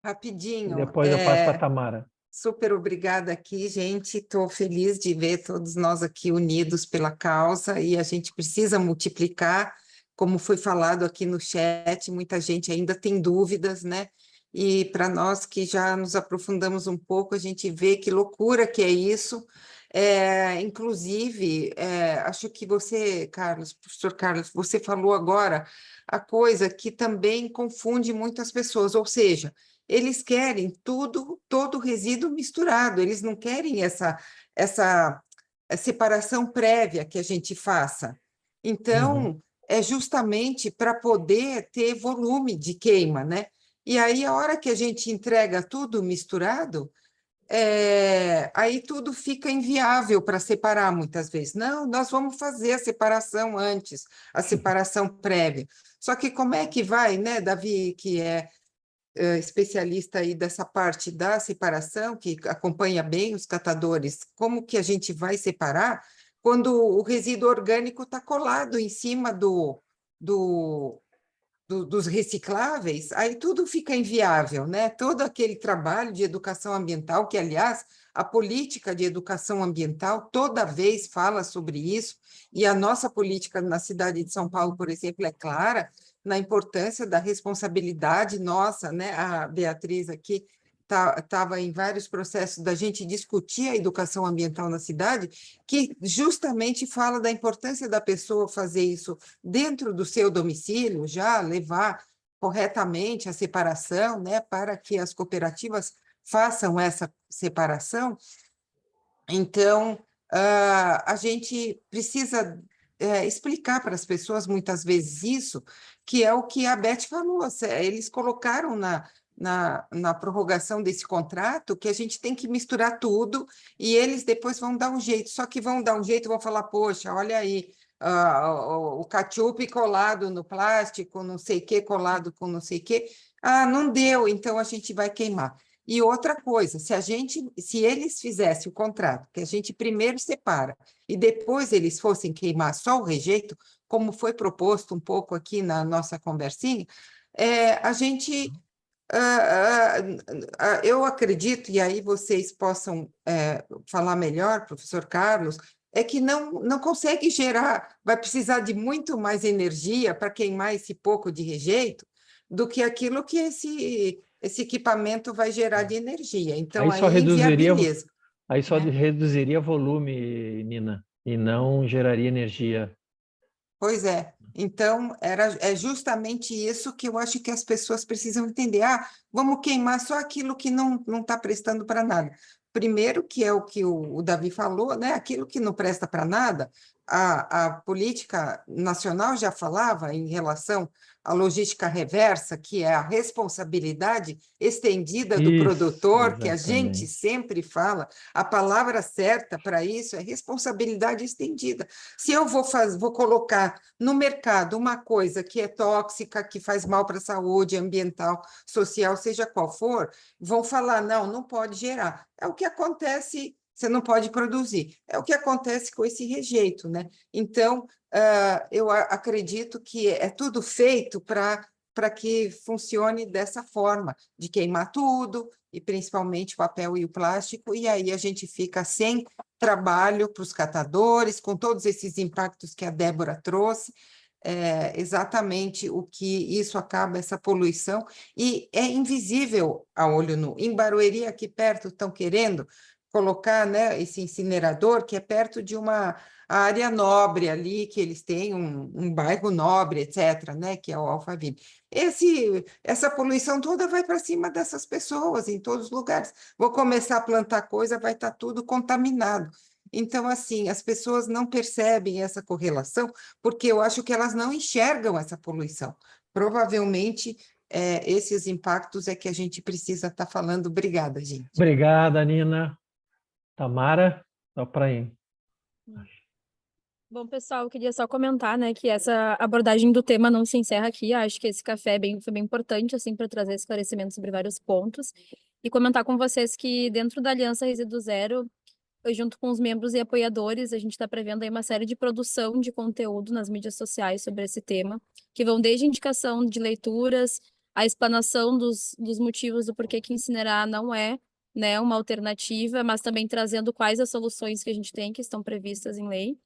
Rapidinho. Depois eu passo para a Tamara. Super obrigada aqui, gente. Estou feliz de ver todos nós aqui unidos pela causa e a gente precisa multiplicar, como foi falado aqui no chat, muita gente ainda tem dúvidas, né? E para nós que já nos aprofundamos um pouco, a gente vê que loucura que é isso. Inclusive, acho que você, Carlos, professor Carlos, você falou agora a coisa que também confunde muitas pessoas, ou seja, eles querem todo resíduo misturado, eles não querem essa separação prévia que a gente faça. Então, é justamente para poder ter volume de queima, né? E aí, a hora que a gente entrega tudo misturado, aí tudo fica inviável para separar muitas vezes. Não, nós vamos fazer a separação antes, a separação prévia. Só que como é que vai, né, Davi, que é especialista aí dessa parte da separação, que acompanha bem os catadores, como que a gente vai separar quando o resíduo orgânico está colado em cima dos recicláveis, aí tudo fica inviável, né? Todo aquele trabalho de educação ambiental, que, aliás, a política de educação ambiental toda vez fala sobre isso, e a nossa política na cidade de São Paulo, por exemplo, é clara na importância da responsabilidade nossa, né? A Beatriz aqui estava em vários processos da gente discutir a educação ambiental na cidade, que justamente fala da importância da pessoa fazer isso dentro do seu domicílio, já levar corretamente a separação, né, para que as cooperativas façam essa separação. Então, a gente precisa explicar para as pessoas muitas vezes isso, que é o que a Beth falou, eles colocaram na prorrogação desse contrato que a gente tem que misturar tudo e eles depois vão dar um jeito, só que vão dar um jeito, vão falar, poxa, olha aí, o ketchup colado no plástico, não sei o que, colado com não sei o que, não deu, então a gente vai queimar. E outra coisa, se eles fizessem o contrato, que a gente primeiro separa e depois eles fossem queimar só o rejeito, como foi proposto um pouco aqui na nossa conversinha, a gente... eu acredito, e aí vocês possam falar melhor, professor Carlos, é que não consegue gerar, vai precisar de muito mais energia para queimar esse pouco de rejeito do que aquilo que esse equipamento vai gerar de energia. Então, aí só reduziria, inviabiliza. Aí só né? reduziria volume, Nina, e não geraria energia. Pois é. Então, é justamente isso que eu acho que as pessoas precisam entender. Ah, vamos queimar só aquilo que não está prestando para nada. Primeiro, que é o que o Davi falou, né? Aquilo que não presta para nada, a política nacional já falava em relação à logística reversa, que é a responsabilidade estendida do Isso, produtor, que a gente exatamente. sempre fala, a palavra certa para isso é responsabilidade estendida. Se eu vou colocar no mercado uma coisa que é tóxica, que faz mal para a saúde ambiental, social, seja qual for, vão falar, não pode gerar. É o que acontece, você não pode produzir. É o que acontece com esse rejeito, né? Então, eu acredito que é tudo feito para que funcione dessa forma, de queimar tudo, e principalmente o papel e o plástico, e aí a gente fica sem trabalho para os catadores, com todos esses impactos que a Débora trouxe, exatamente o que isso acaba, essa poluição, e é invisível a olho nu. Em Barueri, aqui perto, estão querendo colocar, né, esse incinerador, que é perto de uma área nobre ali, que eles têm um bairro nobre, etc., né, que é o Alphaville. Essa poluição toda vai para cima dessas pessoas, em todos os lugares. Vou começar a plantar coisa, vai estar tudo contaminado. Então, assim, as pessoas não percebem essa correlação, porque eu acho que elas não enxergam essa poluição. Provavelmente, esses impactos é que a gente precisa estar falando. Obrigada, gente. Obrigada, Nina. Tamara, só para ir. Bom, pessoal, eu queria só comentar, né, que essa abordagem do tema não se encerra aqui. Acho que esse café foi bem importante, assim, para trazer esclarecimentos sobre vários pontos. E comentar com vocês que dentro da Aliança Resíduo Zero, junto com os membros e apoiadores, a gente está prevendo aí uma série de produção de conteúdo nas mídias sociais sobre esse tema, que vão desde indicação de leituras, a explanação dos motivos do porquê que incinerar não é, né, uma alternativa, mas também trazendo quais as soluções que a gente tem que estão previstas em lei.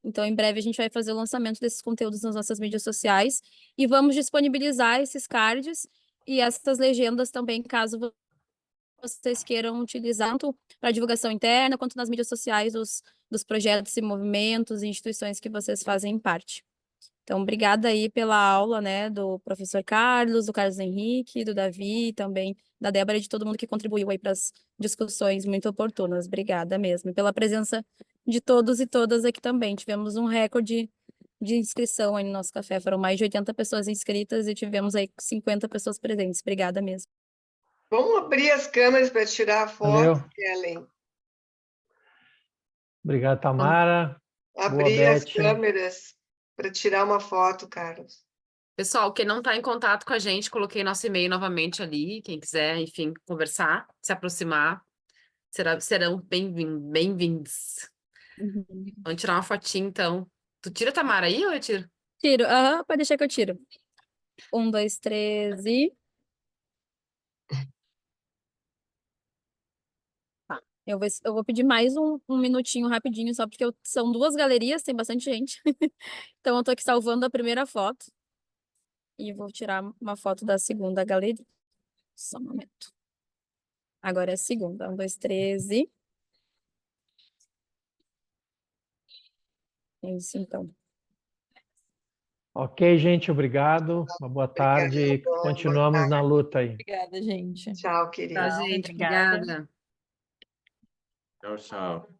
Então, em breve, a gente vai fazer o lançamento desses conteúdos nas nossas mídias sociais e vamos disponibilizar esses cards e essas legendas também, caso vocês queiram utilizar, tanto para divulgação interna, quanto nas mídias sociais dos projetos e movimentos e instituições que vocês fazem parte. Então, obrigada aí pela aula, né, do professor Carlos, do Carlos Henrique, do Davi, também da Débora e de todo mundo que contribuiu aí para as discussões muito oportunas. Obrigada mesmo. E pela presença de todos e todas aqui também. Tivemos um recorde de inscrição aí no nosso café. Foram mais de 80 pessoas inscritas e tivemos aí 50 pessoas presentes. Obrigada mesmo. Vamos abrir as câmeras para tirar a foto, Valeu. Kellen. Obrigado, Tamara. Boa, Abrir as Beth. câmeras para tirar uma foto, Carlos. Pessoal, quem não está em contato com a gente, coloquei nosso e-mail novamente ali. Quem quiser, enfim, conversar, se aproximar, serão bem-vindos. Vamos tirar uma fotinha, então. Tu tira, Tamara, aí ou eu tiro? Tiro. Pode deixar que eu tiro. 1, 2, 3 e... Tá. Eu vou pedir mais um minutinho rapidinho, só porque são 2 galerias, tem bastante gente. Então, eu tô aqui salvando a primeira foto. E vou tirar uma foto da segunda galeria. Só um momento. Agora é a segunda. 1, 2, 3 e... É isso, então. Ok, gente, obrigado. Uma boa tarde. Boa Continuamos tarde. na luta aí. Obrigada, gente. Tchau, querida. Tá, gente, obrigada. obrigada. Tchau, tchau.